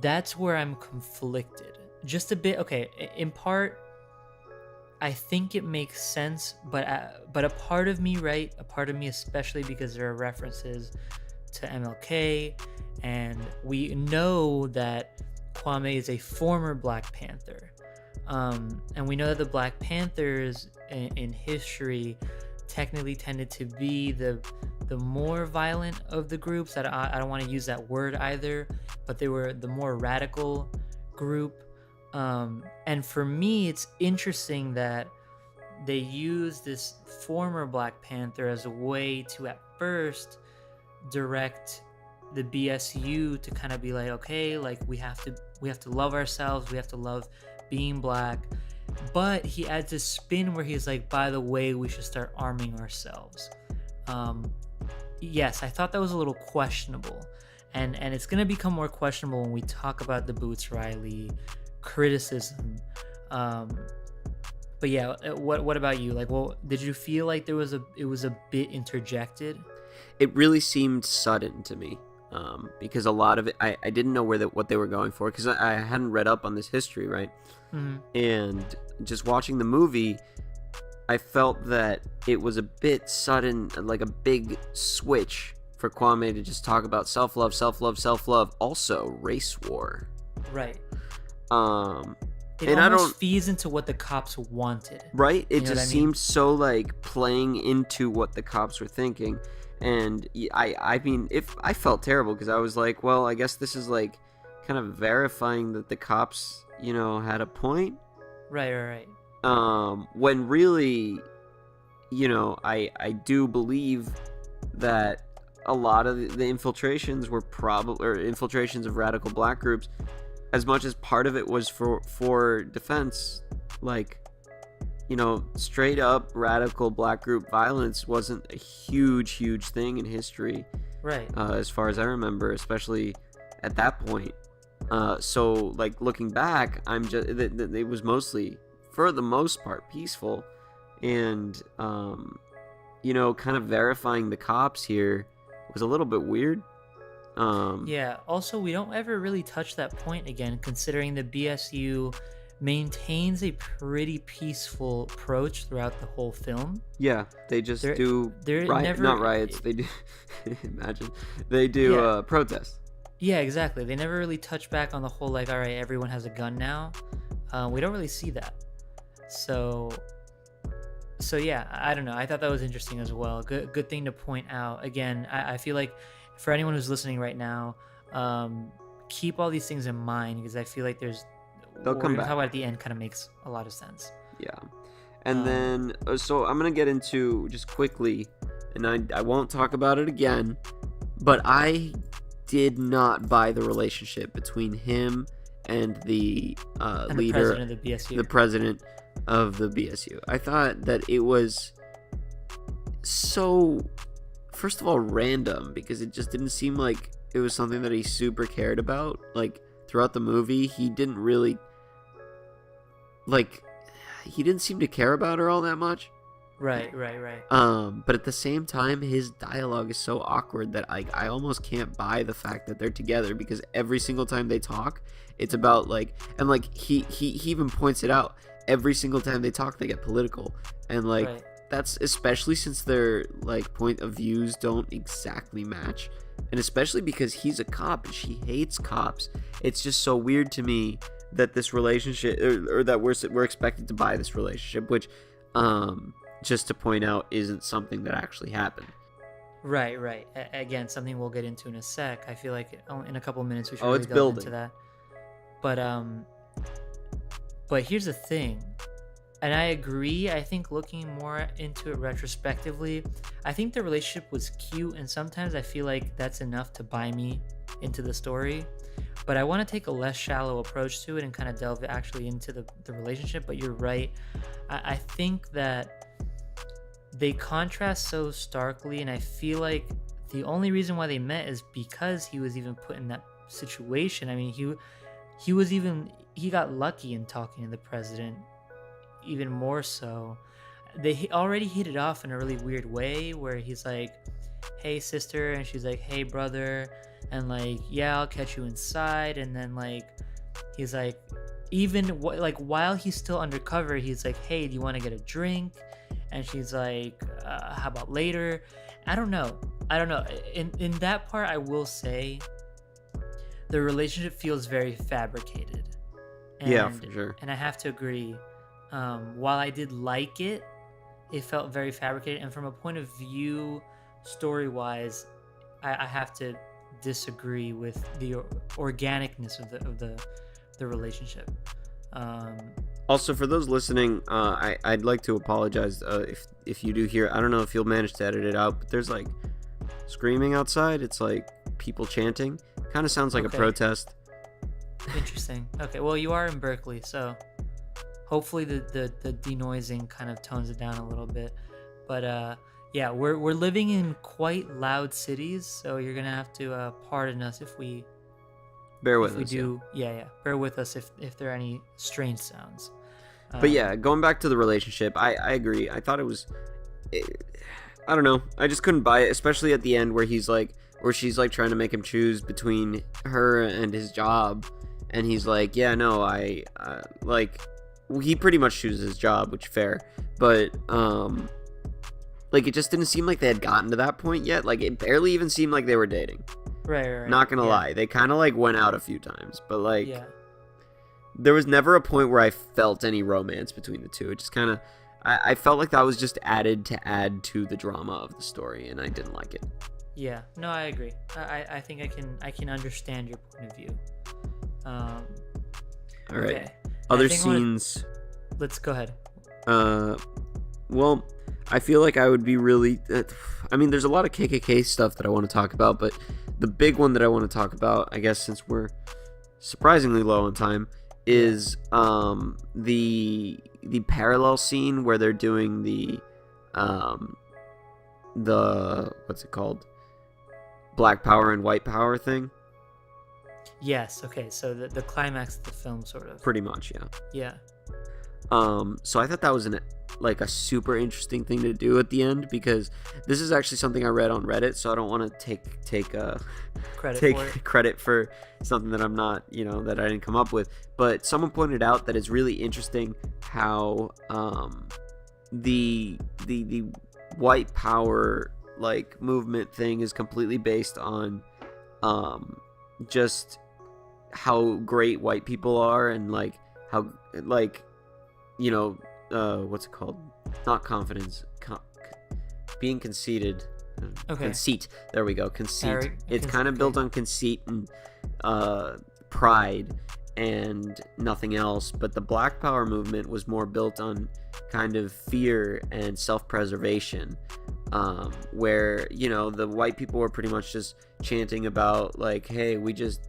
That's where I'm conflicted. Just a bit. Okay, in part, I think it makes sense, but a part of me, right? A part of me, especially because there are references to MLK, and we know that Kwame is a former Black Panther, and we know that the Black Panthers in history technically tended to be the more violent of the groups. I don't want to use that word either, but they were the more radical group. And for me, it's interesting that they use this former Black Panther as a way to at first direct the BSU to kind of be like, okay, like we have to love ourselves, we have to love being black. But he adds this spin where he's like, by the way, we should start arming ourselves. Yes, I thought that was a little questionable. And it's going to become more questionable when we talk about the Boots Riley criticism. But yeah, what about you? Like, well, did you feel like it was a bit interjected? It really seemed sudden to me, because a lot of it, I didn't know what they were going for, because I hadn't read up on this history, right? Mm-hmm. And just watching the movie, I felt that it was a bit sudden, like a big switch for Kwame to just talk about self-love, self-love, self-love. Also, race war. Right. It And almost feeds into what the cops wanted. Right? It You know what just I mean? seemed so like playing into what the cops were thinking. And I mean, if I felt terrible because I was like, well, I guess this is like kind of verifying that the cops, you know, had a point. Right. When really, you know, I do believe that a lot of the infiltrations were infiltrations of radical black groups, as much as part of it was for defense. Like, you know, straight up radical black group violence wasn't a huge thing in history, Right. as far as I remember, especially at that point. So like looking back, it was mostly, for the most part, peaceful, and you know, kind of verifying the cops here was a little bit weird. Yeah. Also, we don't ever really touch that point again, considering the BSU maintains a pretty peaceful approach throughout the whole film. Yeah, they just do never not riots. They do imagine they do Yeah. protests. Yeah, exactly. They never really touch back on the whole like, all right, everyone has a gun now. We don't really see that. So yeah, I don't know. I thought that was interesting as well. Good thing to point out. Again, I feel like for anyone who's listening right now, keep all these things in mind, because I feel like They'll what come we're gonna back. talk about at the end kind of makes a lot of sense. Yeah. And then, so I'm going to get into just quickly, and I won't talk about it again, but I did not buy the relationship between him and the And leader, the president of the BSU. the president of the BSU. I thought that it was so, first of all, random, because it just didn't seem like it was something that he super cared about. Like, throughout the movie, he didn't really, like, he didn't seem to care about her all that much. Right. But at the same time, his dialogue is so awkward that I almost can't buy the fact that they're together, because every single time they talk, it's about like, and like he even points it out, every single time they talk, they get political, and like Right. that's especially since their like point of views don't exactly match, and especially because he's a cop and she hates cops. It's just so weird to me that this relationship, or that we're expected to buy this relationship, which just to point out, isn't something that actually happened. Right. Again, something we'll get into in a sec. I feel like in a couple minutes we should Oh, really it's delve building. into that. But here's the thing, and I agree. I think looking more into it retrospectively, I think the relationship was cute, and sometimes I feel like that's enough to buy me into the story. But I want to take a less shallow approach to it and kind of delve actually into the relationship. But you're right. I think that they contrast so starkly, and I feel like the only reason why they met is because he was even put in that situation. I mean, he got lucky in talking to the president, even more so. They already hit it off in a really weird way, where he's like, "Hey sister," and she's like, "Hey brother," and like, "Yeah, I'll catch you inside." And then like, he's like, even while he's still undercover, he's like, "Hey, do you want to get a drink?" And she's like, "How about later?" I don't know. In that part, I will say the relationship feels very fabricated. Yeah, for sure. And I have to agree. While I did like it, it felt very fabricated. And from a point of view, story-wise, I have to disagree with the organicness of the relationship. Also, for those listening, I'd like to apologize if you do hear. I don't know if you'll manage to edit it out, but there's like screaming outside. It's like people chanting. Kind of sounds like Okay. a protest. Interesting. Okay, well, you are in Berkeley, so hopefully the denoising kind of tones it down a little bit. But yeah, we're living in quite loud cities, so you're gonna have to pardon us if we Bear with we us. do. Yeah. Bear with us if there are any strange sounds. But yeah, going back to the relationship, I agree. I thought it was, I don't know. I just couldn't buy it, especially at the end where she's like trying to make him choose between her and his job, and he's like, yeah, no, he pretty much chooses his job, which fair, but like it just didn't seem like they had gotten to that point yet. Like it barely even seemed like they were dating. Right. Not gonna lie, they kind of like went out a few times, but like there was never a point where I felt any romance between the two. It just kind of, I felt like that was just added to add to the drama of the story, and I didn't like it. Yeah, no, I agree. I think I can understand your point of view. All right. Okay. Other scenes. Let's go ahead. Well, I feel like I would be really. I mean, there's a lot of KKK stuff that I want to talk about, but the big one that I want to talk about, I guess, since we're surprisingly low on time, is the parallel scene where they're doing the what's it called, Black Power and White Power thing. Yes. Okay. So the climax of the film, sort of. Pretty much, yeah. Yeah. So I thought that was a super interesting thing to do at the end, because this is actually something I read on Reddit, so I don't want to take credit for something that I'm not, that I didn't come up with. But someone pointed out that it's really interesting how the white power like movement thing is completely based on just how great white people are, and like how like what's it called? Not confidence. Being conceited. Okay. Conceit. There we go. Conceit. It's kind of okay. built on conceit and pride and nothing else. But the Black Power movement was more built on kind of fear and self-preservation, where the white people were pretty much just chanting about like, hey, we just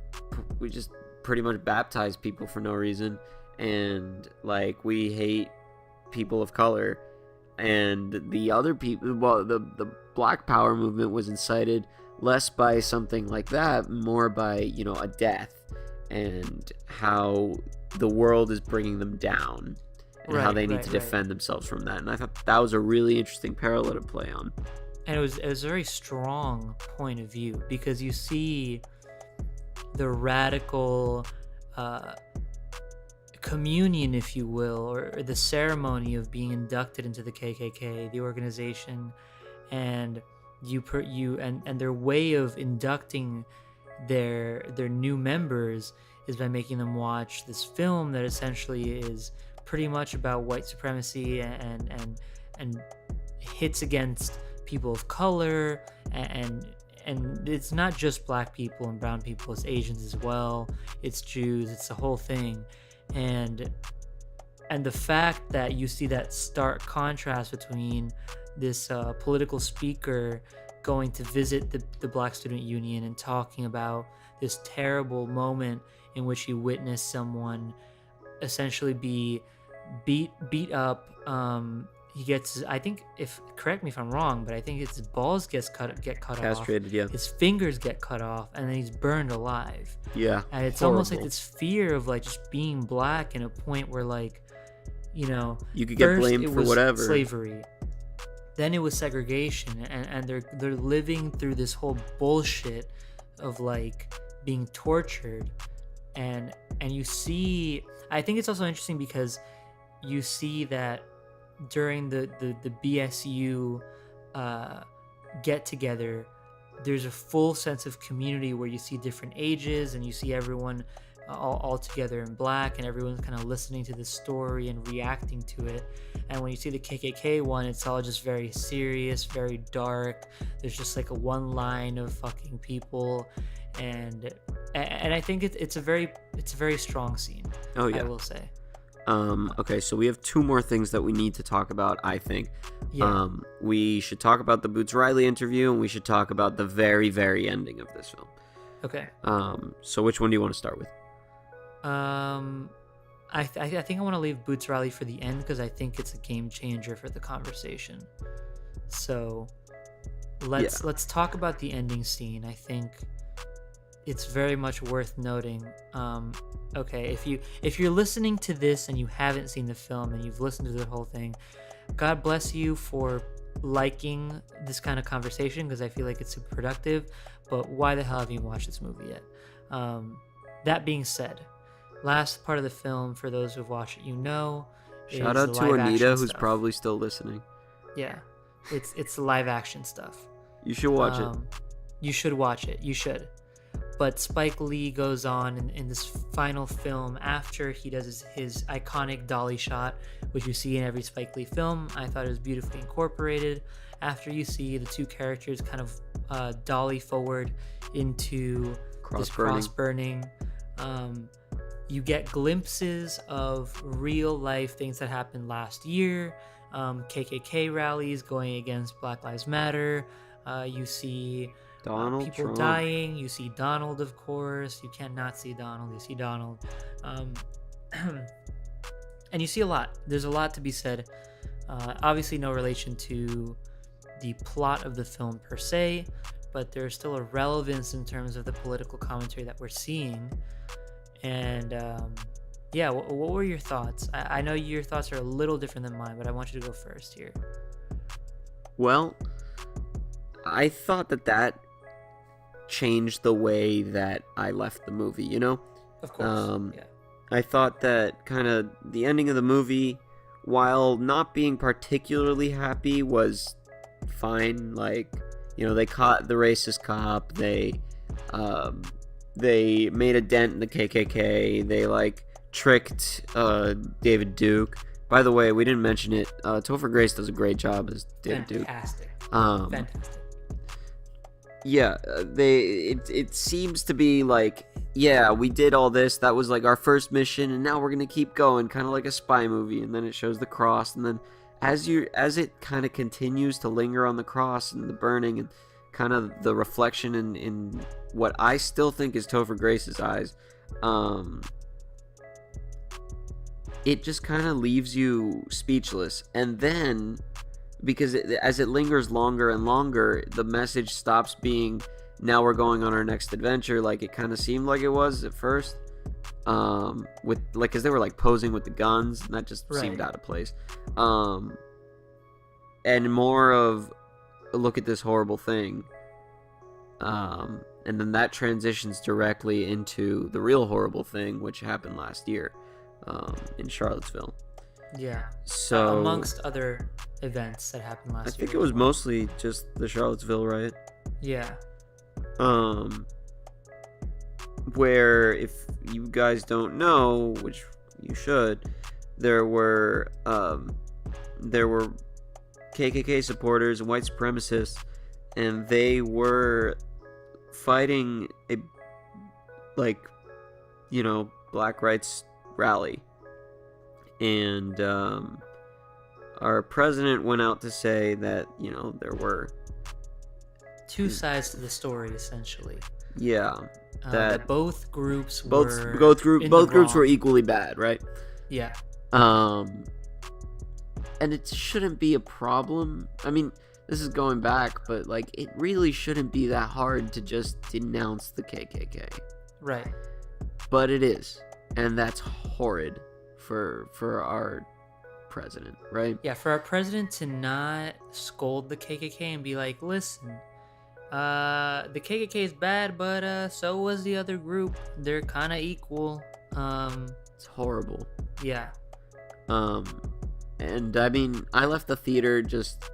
pretty much baptize people for no reason, and like we hate people of color. And the other people, well, the Black Power movement was incited less by something like that, more by a death, and how the world is bringing them down, and how they need to defend themselves from that. And I thought that was a really interesting parallel to play on. And it was a very strong point of view, because you see the radical communion, if you will, or the ceremony of being inducted into the KKK, the organization, and and their way of inducting their new members is by making them watch this film that essentially is pretty much about white supremacy and hits against people of color, and it's not just black people and brown people, it's Asians as well, it's Jews, it's the whole thing. And the fact that you see that stark contrast between this political speaker going to visit the Black Student Union and talking about this terrible moment in which he witnessed someone essentially be beat up. He gets, I think, correct me if I'm wrong, but I think his balls get cut Castrated, off. yeah. His fingers get cut off, and then he's burned alive. Yeah. And it's horrible. almost like this fear of like just being black, in a point where like, you could get blamed for whatever. Slavery. Then it was segregation, and they're living through this whole bullshit of like being tortured, and you see, I think it's also interesting because you see that during the BSU get together, there's a full sense of community where you see different ages, and you see everyone all together in black, and everyone's kind of listening to the story and reacting to it. And when you see the KKK one, it's all just very serious, very dark. There's just like a one line of fucking people, and I think it's a very strong scene. Oh yeah, I will say. Okay, so we have two more things that we need to talk about, I think. Yeah. We should talk about the Boots Riley interview, and we should talk about the very, very ending of this film. Okay. So which one do you want to start with? I think I want to leave Boots Riley for the end, because I think it's a game changer for the conversation. So let's talk about the ending scene. I think it's very much worth noting. Okay, if you're listening to this and you haven't seen the film and you've listened to the whole thing, God bless you for liking this kind of conversation, because I feel like it's super productive. But why the hell have you watched this movie yet? That being said, last part of the film, for those who've watched it, shout out to Anita, who's probably still listening. Yeah. It's live action stuff. You should watch it. You should watch it. You should. But Spike Lee goes on in this final film after he does his iconic dolly shot, which you see in every Spike Lee film. I thought it was beautifully incorporated. After you see the two characters kind of dolly forward into this cross burning, you get glimpses of real life things that happened last year, KKK rallies going against Black Lives Matter. You see Donald people Trump dying. You see Donald, of course. You cannot see Donald. You see Donald. And you see a lot. There's a lot to be said. Obviously, no relation to the plot of the film per se, but there's still a relevance in terms of the political commentary that we're seeing. And yeah, what were your thoughts? I know your thoughts are a little different than mine, but I want you to go first here. Well, I thought that changed the way that I left the movie, you know? Of course, yeah. I thought that kind of the ending of the movie, while not being particularly happy, was fine. Like, you know, they caught the racist cop, they made a dent in the KKK, they, like, tricked David Duke. By the way, we didn't mention it, Topher Grace does a great job as David Duke. Fantastic. Yeah, it seems to be like, yeah, we did all this, that was like our first mission, and now we're gonna keep going, kind of like a spy movie. And then it shows the cross, and then as it kind of continues to linger on the cross and the burning and kind of the reflection in what I still think is Topher Grace's eyes, it just kind of leaves you speechless. And then, because as it lingers longer and longer, the message stops being, now we're going on our next adventure, like it kind of seemed like it was at first, with, like, because they were like posing with the guns, and that just seemed out of place, and more of a look at this horrible thing, and then that transitions directly into the real horrible thing, which happened last year, in Charlottesville. Yeah. So amongst other events that happened last year. I think it was mostly just the Charlottesville riot. Yeah. Where, if you guys don't know, which you should, there were KKK supporters and white supremacists, and they were fighting a, like, you know, black rights rally. And our president went out to say that, you know, there were two sides to the story, essentially. Yeah, that both groups both groups were equally bad, right? Yeah. And it shouldn't be a problem. I mean, this is going back, but like, it really shouldn't be that hard to just denounce the KKK. Right. But it is, and that's horrid for our president, right? Yeah, for our president to not scold the KKK and be like, listen, the KKK is bad, but so was the other group. They're kind of equal. It's horrible. Yeah. And I mean, I left the theater just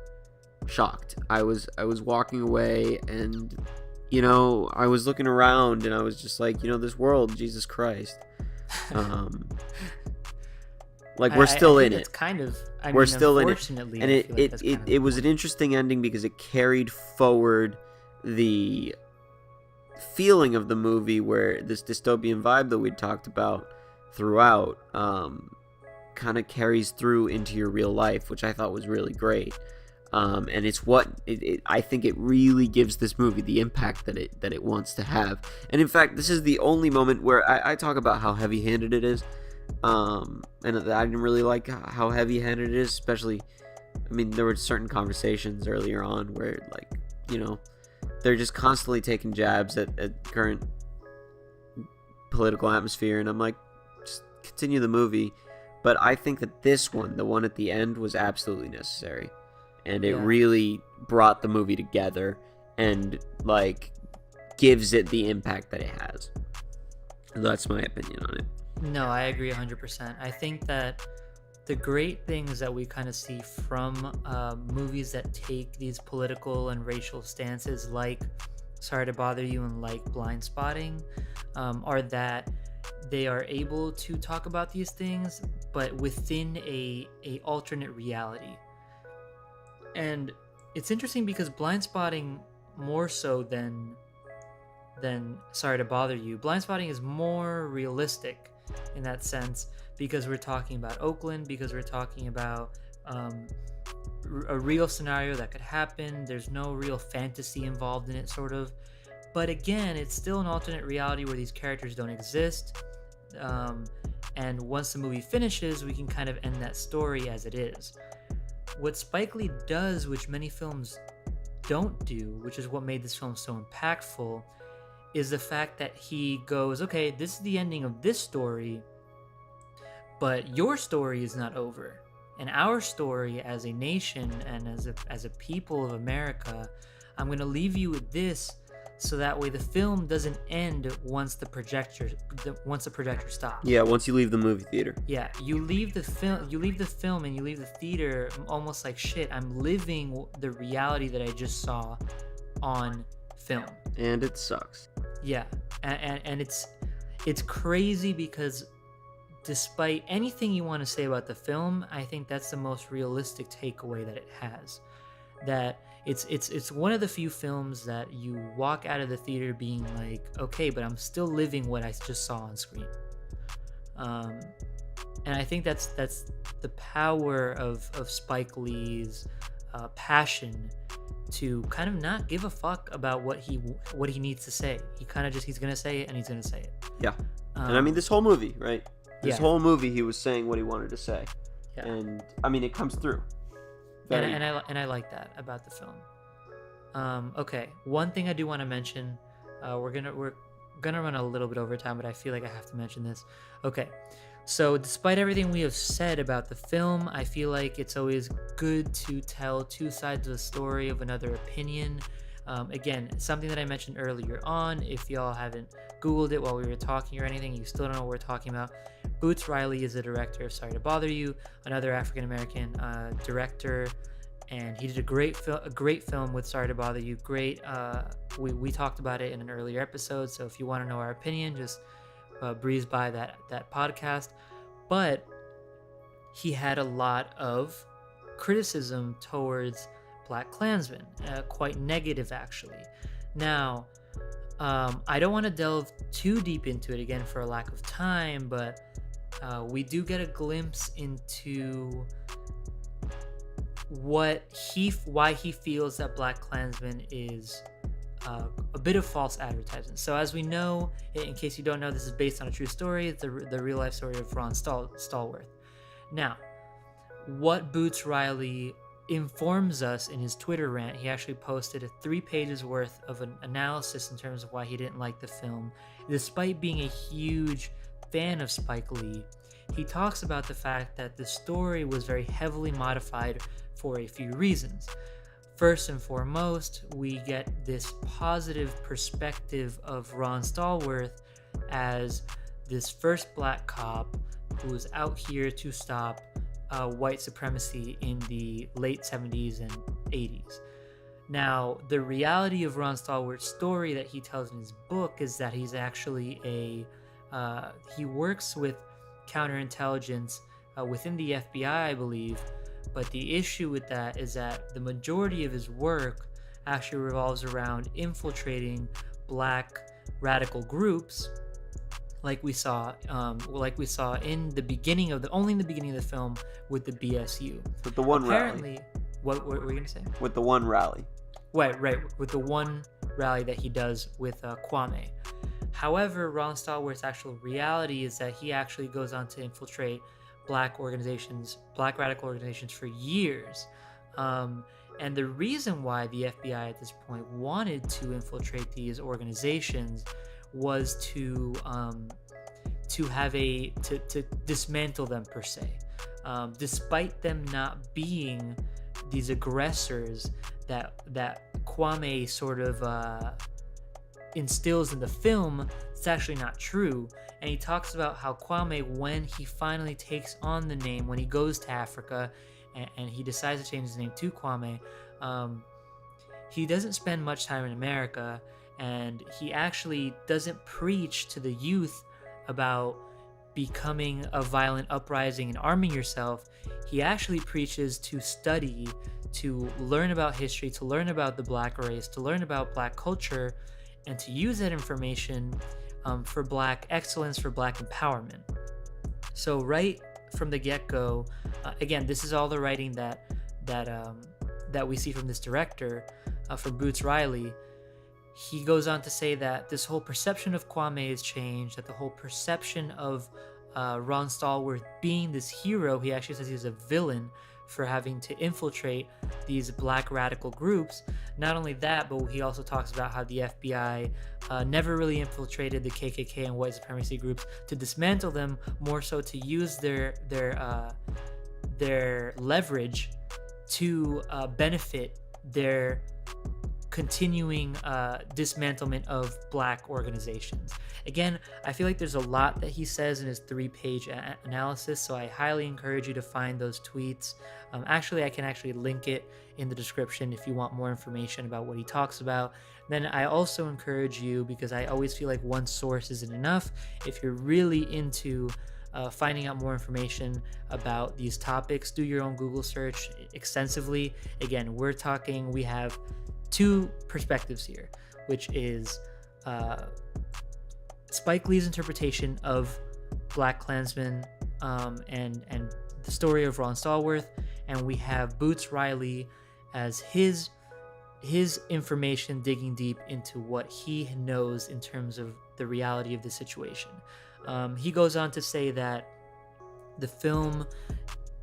shocked. I was walking away, and, you know, I was looking around, and I was just like, you know, this world, Jesus Christ. Like, we're still in it. It's kind of. We're still in it, and it was an interesting ending because it carried forward the feeling of the movie, where this dystopian vibe that we talked about throughout kind of carries through into your real life, which I thought was really great. And it's what I think it really gives this movie the impact that it wants to have. And in fact, this is the only moment where I talk about how heavy-handed it is. And I didn't really like how heavy-handed it is, especially, I mean, there were certain conversations earlier on where, like, you know, they're just constantly taking jabs at current political atmosphere, and I'm like, just continue the movie. But I think that this one, the one at the end, was absolutely necessary, and it really brought the movie together and, like, gives it the impact that it has. That's my opinion on it. No, I agree 100%. I think that the great things that we kind of see from movies that take these political and racial stances, like Sorry to Bother You and like Blind Spotting, are that they are able to talk about these things, but within a alternate reality. And it's interesting because Blind Spotting, more so than Sorry to Bother You, Blind Spotting is more realistic in that sense, because we're talking about Oakland, because we're talking about a real scenario that could happen. There's no real fantasy involved in it, sort of. But again, it's still an alternate reality where these characters don't exist. And once the movie finishes, we can kind of end that story as it is. What Spike Lee does, which many films don't do, which is what made this film so impactful, is the fact that he goes, okay, this is the ending of this story, but your story is not over. And our story as a nation and as a people of America, I'm going to leave you with this, so that way the film doesn't end once the projector stops. Yeah, once you leave the movie theater. Yeah, you leave the film and you leave the theater almost like, shit, I'm living the reality that I just saw on film. And it sucks. Yeah, and it's crazy because despite anything you want to say about the film, I think that's the most realistic takeaway that it has. That it's one of the few films that you walk out of the theater being like, okay, but I'm still living what I just saw on screen. And I think that's the power of Spike Lee's passion to kind of not give a fuck about what he needs to say. He's gonna say it and he's gonna say it. Yeah. And I mean, this whole movie, right? This Yeah. whole movie, he was saying what he wanted to say. Yeah. And I mean, it comes through. And I like that about the film. Okay, one thing I do want to mention, we're gonna run a little bit over time, but I feel like I have to mention this. Okay, so despite everything we have said about the film, I feel like it's always good to tell two sides of the story of another opinion. Again, something that I mentioned earlier on, if y'all haven't Googled it while we were talking or anything, you still don't know what we're talking about. Boots Riley is the director of Sorry to Bother You, another African-American director, and he did a great film with Sorry to Bother You. Great. We talked about it in an earlier episode, so if you want to know our opinion, just breeze by that podcast. But he had a lot of criticism towards Blackkklansman, quite negative actually. Now, I don't want to delve too deep into it again for a lack of time, but we do get a glimpse into why he feels that Blackkklansman is a bit of false advertising. So as we know, in case you don't know, this is based on a true story. It's the real life story of Ron Stallworth. Now, what Boots Riley informs us in his Twitter rant, he actually posted 3 pages worth of an analysis in terms of why he didn't like the film. Despite being a huge fan of Spike Lee, he talks about the fact that the story was very heavily modified for a few reasons. First and foremost, we get this positive perspective of Ron Stallworth as this first black cop who was out here to stop white supremacy in the late 70s and 80s. Now, the reality of Ron Stallworth's story that he tells in his book is that he's actually he works with counterintelligence within the FBI, I believe, but the issue with that is that the majority of his work actually revolves around infiltrating black radical groups, like we saw in the beginning of the film with the BSU. With the one Apparently, rally. what were you gonna say? With the one rally. Right, with the one rally that he does with Kwame. However, Ron Stallworth's actual reality is that he actually goes on to infiltrate black radical organizations for years. And the reason why the FBI at this point wanted to infiltrate these organizations was to dismantle them per se, despite them not being these aggressors that Kwame sort of instills in the film, it's actually not true. And he talks about how Kwame, when he finally takes on the name, when he goes to Africa and he decides to change his name to Kwame, he doesn't spend much time in America, and he actually doesn't preach to the youth about becoming a violent uprising and arming yourself. He actually preaches to study, to learn about history, to learn about the black race, to learn about black culture, and to use that information for black excellence, for black empowerment. So right from the get-go, again, this is all the writing that we see from this director, from Boots Riley. He goes on to say that this whole perception of Kwame has changed, that the whole perception of Ron Stallworth being this hero, he actually says he's a villain for having to infiltrate these black radical groups. Not only that, but he also talks about how the FBI never really infiltrated the KKK and white supremacy groups to dismantle them, more so to use their leverage to benefit their continuing dismantlement of black organizations. Again, I feel like there's a lot that he says in his 3-page analysis, so I highly encourage you to find those tweets. Actually, I can actually link it in the description if you want more information about what he talks about. Then I also encourage you, because I always feel like one source isn't enough, if you're really into finding out more information about these topics, do your own Google search extensively. Again, we have 2 perspectives here, which is Spike Lee's interpretation of Blackkklansman and the story of Ron Stallworth, and we have Boots Riley as his information digging deep into what he knows in terms of the reality of the situation. He goes on to say that the film,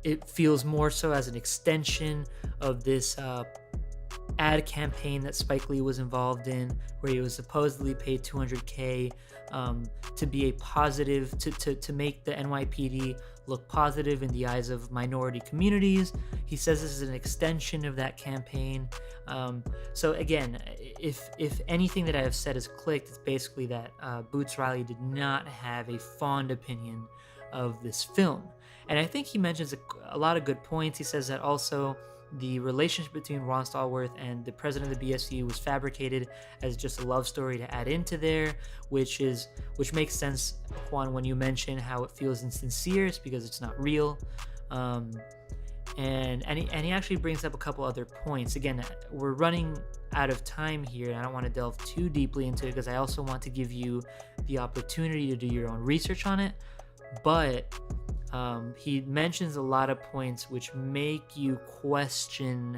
it feels more so as an extension of this ad campaign that Spike Lee was involved in, where he was supposedly paid $200K to be a positive, to make the NYPD look positive in the eyes of minority communities. He says this is an extension of that campaign. So again, if anything that I have said is clicked, it's basically that Boots Riley did not have a fond opinion of this film. And I think he mentions a lot of good points. He says that also the relationship between Ron Stallworth and the president of the BSU was fabricated as just a love story to add into there, which makes sense, Juan, when you mention how it feels insincere. It's because it's not real. And he actually brings up a couple other points. Again, we're running out of time here, and I don't want to delve too deeply into it because I also want to give you the opportunity to do your own research on it. But he mentions a lot of points which make you question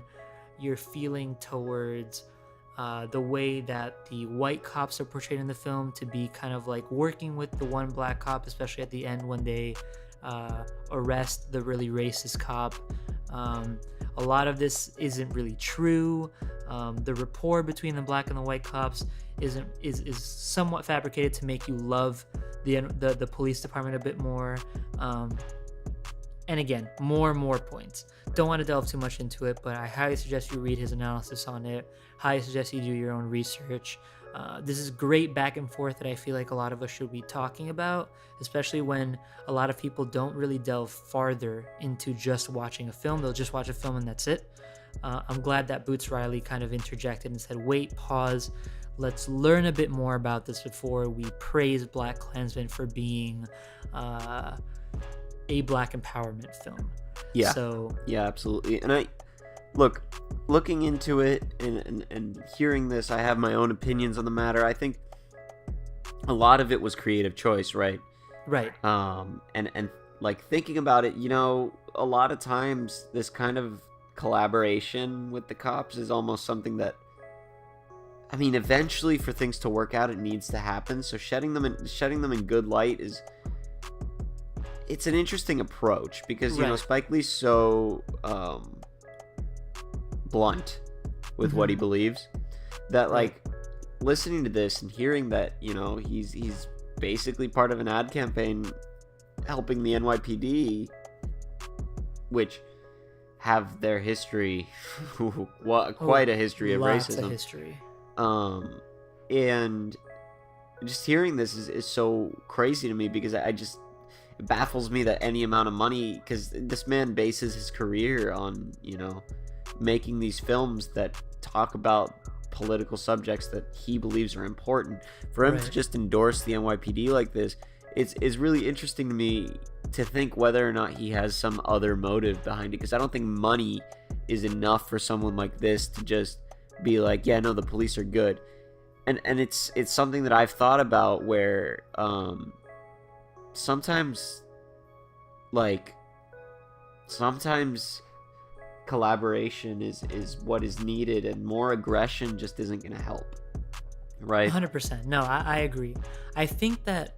your feeling towards the way that the white cops are portrayed in the film to be kind of like working with the one black cop, especially at the end when they arrest the really racist cop. A lot of this isn't really true. The rapport between the black and the white cops is somewhat fabricated to make you love the police department a bit more. And again, more points. Don't want to delve too much into it, but I highly suggest you read his analysis on it. Highly suggest you do your own research. This is great back and forth that I feel like a lot of us should be talking about, especially when a lot of people don't really delve farther into just watching a film. They'll just watch a film and that's it. I'm glad that Boots Riley kind of interjected and said, wait, pause. Let's learn a bit more about this before we praise Blackkklansman for being a black empowerment film. Yeah. So yeah, absolutely. And looking into it and hearing this, I have my own opinions on the matter. I think a lot of it was creative choice, right? Right. And like thinking about it, a lot of times this kind of collaboration with the cops is almost something that, I mean, eventually for things to work out, it needs to happen. So shedding them in good light it's an interesting approach because, Right. Spike Lee's so blunt with what he believes that, like, listening to this and hearing that, he's basically part of an ad campaign helping the NYPD, which have their history, quite a history of Lots racism. of history. And just hearing this is so crazy to me, because it baffles me that any amount of money, because this man bases his career on, making these films that talk about political subjects that he believes are important. For him to just endorse the NYPD like this, it's really interesting to me to think whether or not he has some other motive behind it, because I don't think money is enough for someone like this to just be like, yeah, no, the police are good. And it's something that I've thought about, where sometimes collaboration is what is needed, and more aggression just isn't going to help, right? 100%. No, I agree. I think that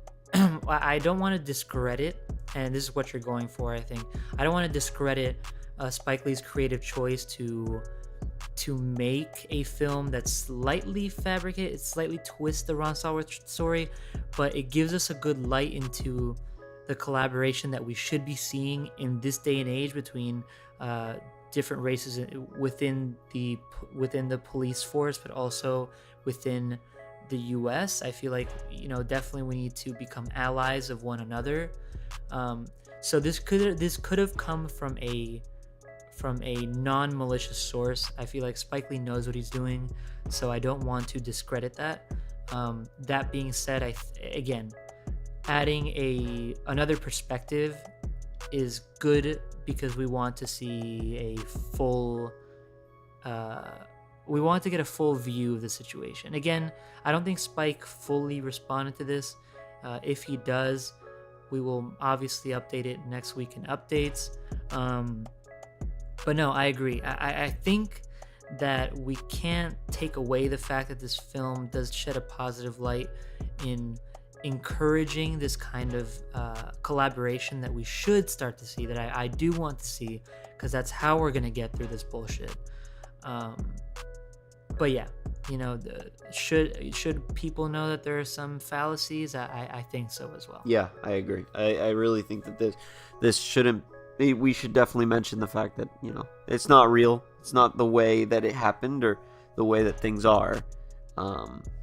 I don't want to discredit, and this is what you're going for, I think. I don't want to discredit Spike Lee's creative choice to make a film that's slightly fabricated, slightly twist the Ron Star Wars story, but it gives us a good light into the collaboration that we should be seeing in this day and age between different races within the police force, but also within the U.S. I feel like, definitely we need to become allies of one another. So this could have come from a non-malicious source. I feel like Spike Lee knows what he's doing, so I don't want to discredit that. That being said, again, adding another perspective is good, because we want to see a full we want to get a full view of the situation. Again, I don't think Spike fully responded to this. If he does, we will obviously update it next week in updates. But no, I agree. I think that we can't take away the fact that this film does shed a positive light in encouraging this kind of collaboration that we should start to see, that I do want to see, because that's how we're going to get through this bullshit. But yeah, should people know that there are some fallacies? I think so as well. Yeah, I agree. I really think that this shouldn't. We should definitely mention the fact that, it's not real. It's not the way that it happened or the way that things are.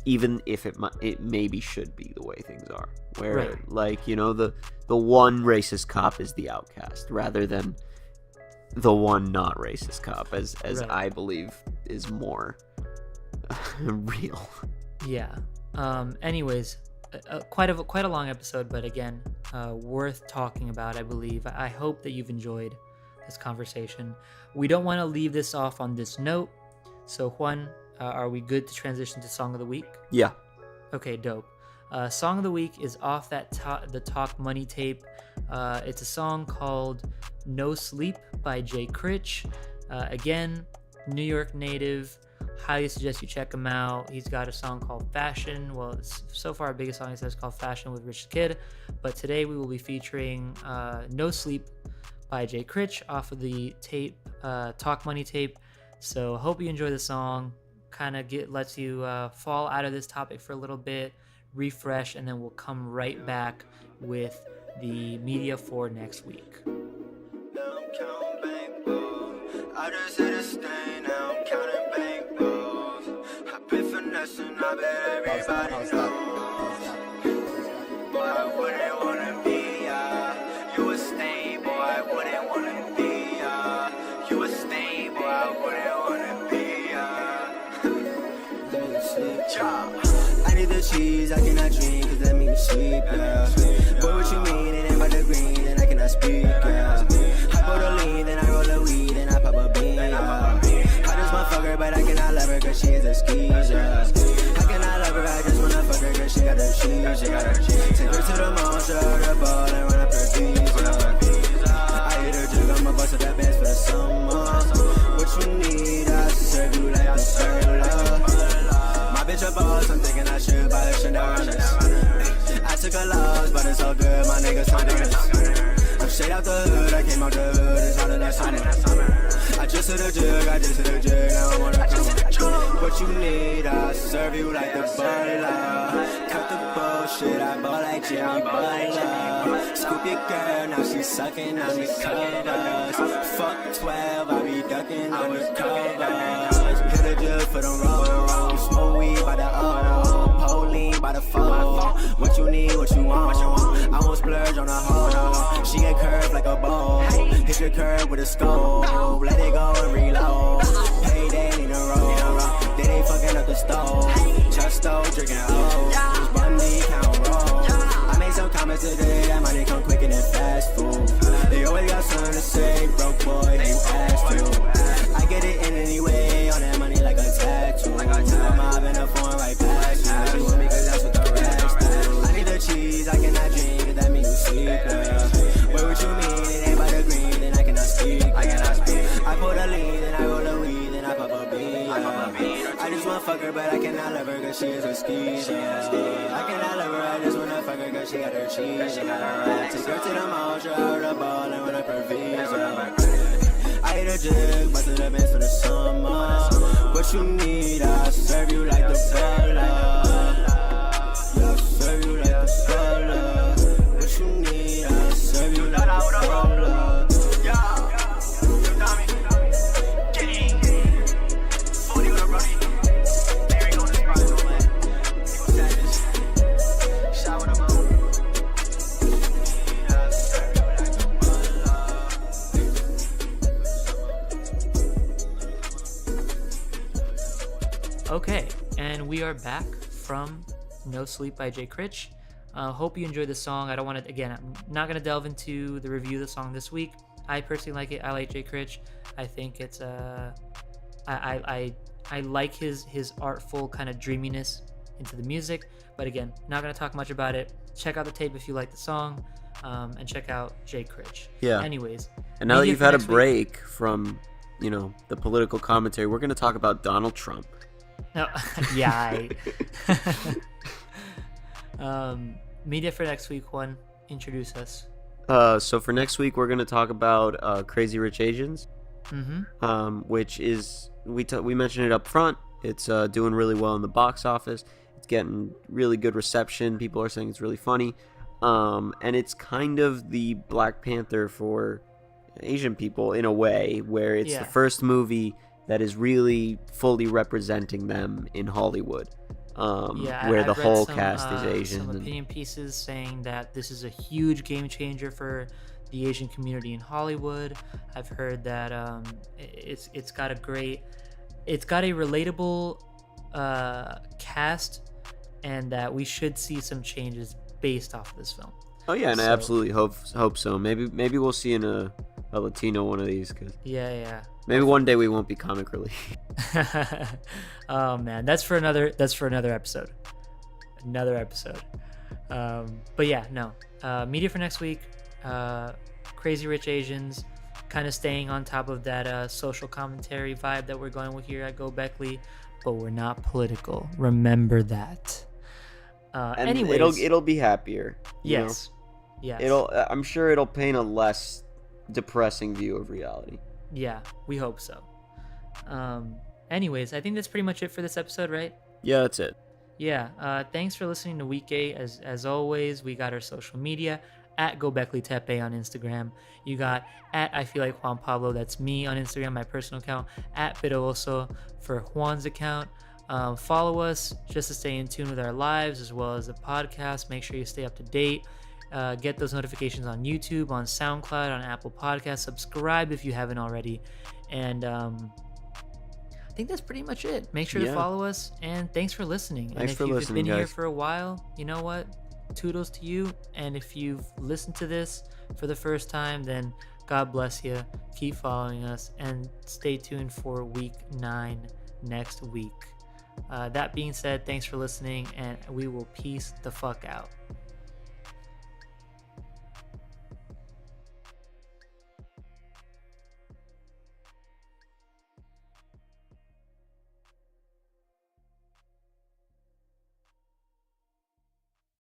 Even if it maybe should be the way things are, where the one racist cop is the outcast rather than the one not racist cop, as I believe is more real. Yeah. Anyways, quite a long episode, but again, worth talking about, I believe. I hope that you've enjoyed this conversation. We don't want to leave this off on this note. So Juan, are we good to transition to Song of the Week? Yeah. Okay, dope. Song of the Week is off the Talk Money tape. It's a song called No Sleep by Critch. Again, New York native. Highly suggest you check him out. He's got a song called Fashion. Well, it's so far our biggest song he says called Fashion with Rich the Kid. But today we will be featuring No Sleep by Critch off of the tape, Talk Money tape. So hope you enjoy the song. Kind of lets you fall out of this topic for a little bit, refresh, and then we'll come right back with the media for next week. I just hit a stain, now I'm counting bank bills. I've been finessing, I bet everybody knows. Boy, I wouldn't wanna be you a stain, boy, I wouldn't wanna be you a stain, boy, I wouldn't wanna be I need the cheese, I cannot drink, cause that means sleep, yeah. Boy, what you mean, it ain't about the green, and I cannot speak, yeah. I put a lean, then I roll a weed, and I pop a bean, yeah. I just wanna fuck her, but I cannot love her, cause she is a skeeze, yeah. I cannot love her, I just wanna fuck her, cause she got her cheese, yeah. Take her to the mall, show her the ball, and run up her fees, yeah. I hit her jig, I'ma bust up that bands for the summer. What you need, I serve you like a server. Bitch a boss, I'm thinking I should buy a Chanel runners. I took a loss, but it's all good, my niggas talk gunners. I'm straight out the hood, I came out the hood, it's all in that summer. I I just hit a jig, now I'm on a come. What you need, I serve you like the butler. Cut the bullshit, I ball like Jimmy Butler. Scoop your girl, now she sucking on the covers. Fuck 12, I be ducking on the covers. Hit a jig for the road. Smoke weed by the auto. Pauline by the phone. What you need, what you want. I won't splurge on a hoe. She get curved like a bow. Hit your curve with a scope. Let it go and reload. Payday in a row. Then they fucking up the stove. Just stole, drinking O's. Bundy, count roll. I made some comments today. That money come quicker than fast food. They always got something to say. Broke boy, who asked you? I get it in anyway. On that money like a tattoo. I'm mobbing a phone right past you. You with me cause that's what the rest do. I need the cheese, I cannot drink. Cause that means you sleep, girl. What you mean? It ain't by the green, then I cannot speak. I put a lean, then I roll a weed, then I pop a bean. I just wanna fuck her, but I cannot love her cause she is a skeezer. I cannot love her, I just wanna fuck her cause she got her cheese. Take her to the mall, show her the ball, and run up her visa. I hit a jig, busted up in for the summer. What you need, I serve you like the butler. Yeah, I serve you like the butler. What you need, I serve you like the butler. Okay, and we are back from No Sleep by Jay Critch. Hope you enjoyed the song. I don't want to, again, I'm not going to delve into the review of the song this week. I personally like it. I like Jay Critch. I think it's, I like his artful kind of dreaminess into the music. But again, not going to talk much about it. Check out the tape if you like the song, and check out Jay Critch. Yeah. Anyways. And now that you've had a break from, the political commentary, we're going to talk about Donald Trump. No, yeah. Media for next week, Juan. Introduce us. So for next week, we're going to talk about Crazy Rich Asians, which is, we mentioned it up front. It's doing really well in the box office. It's getting really good reception. People are saying it's really funny. And it's kind of the Black Panther for Asian people in a way, where it's the first movie that is really fully representing them in Hollywood, where the whole cast is Asian. Some opinion pieces saying that this is a huge game changer for the Asian community in Hollywood. I've heard that it's got a relatable cast, and that we should see some changes based off of this film. Oh yeah, and I absolutely hope so. Maybe we'll see in a Latino one of these. Yeah. Maybe one day we won't be comic relief. Oh man, that's for another episode. But yeah, no. Media for next week. Crazy Rich Asians, kind of staying on top of that social commentary vibe that we're going with here at Go Beckley, but we're not political. Remember that. And anyways, it'll be happier. Yes. Yes. I'm sure it'll paint a less depressing view of reality. Yeah, we hope so. Anyways, I think that's pretty much it for this episode, right? Yeah, that's it. Yeah, thanks for listening to Week 8. As always, we got our social media at Go Beckley Tepe on Instagram. You got at I Feel Like Juan Pablo, that's me on Instagram, my personal account, at Pidoso for Juan's account. Follow us just to stay in tune with our lives as well as the podcast. Make sure you stay up to date. Get those notifications on YouTube, on SoundCloud, on Apple Podcasts. Subscribe if you haven't already. And I think that's pretty much it. Make sure to follow us, and thanks for listening. Thanks and for if you've listening, been guys. here for a while, you know what? Toodles to you. And if you've listened to this for the first time, then God bless you. Keep following us, and stay tuned for week 9 next week. That being said, thanks for listening, and we will peace the fuck out.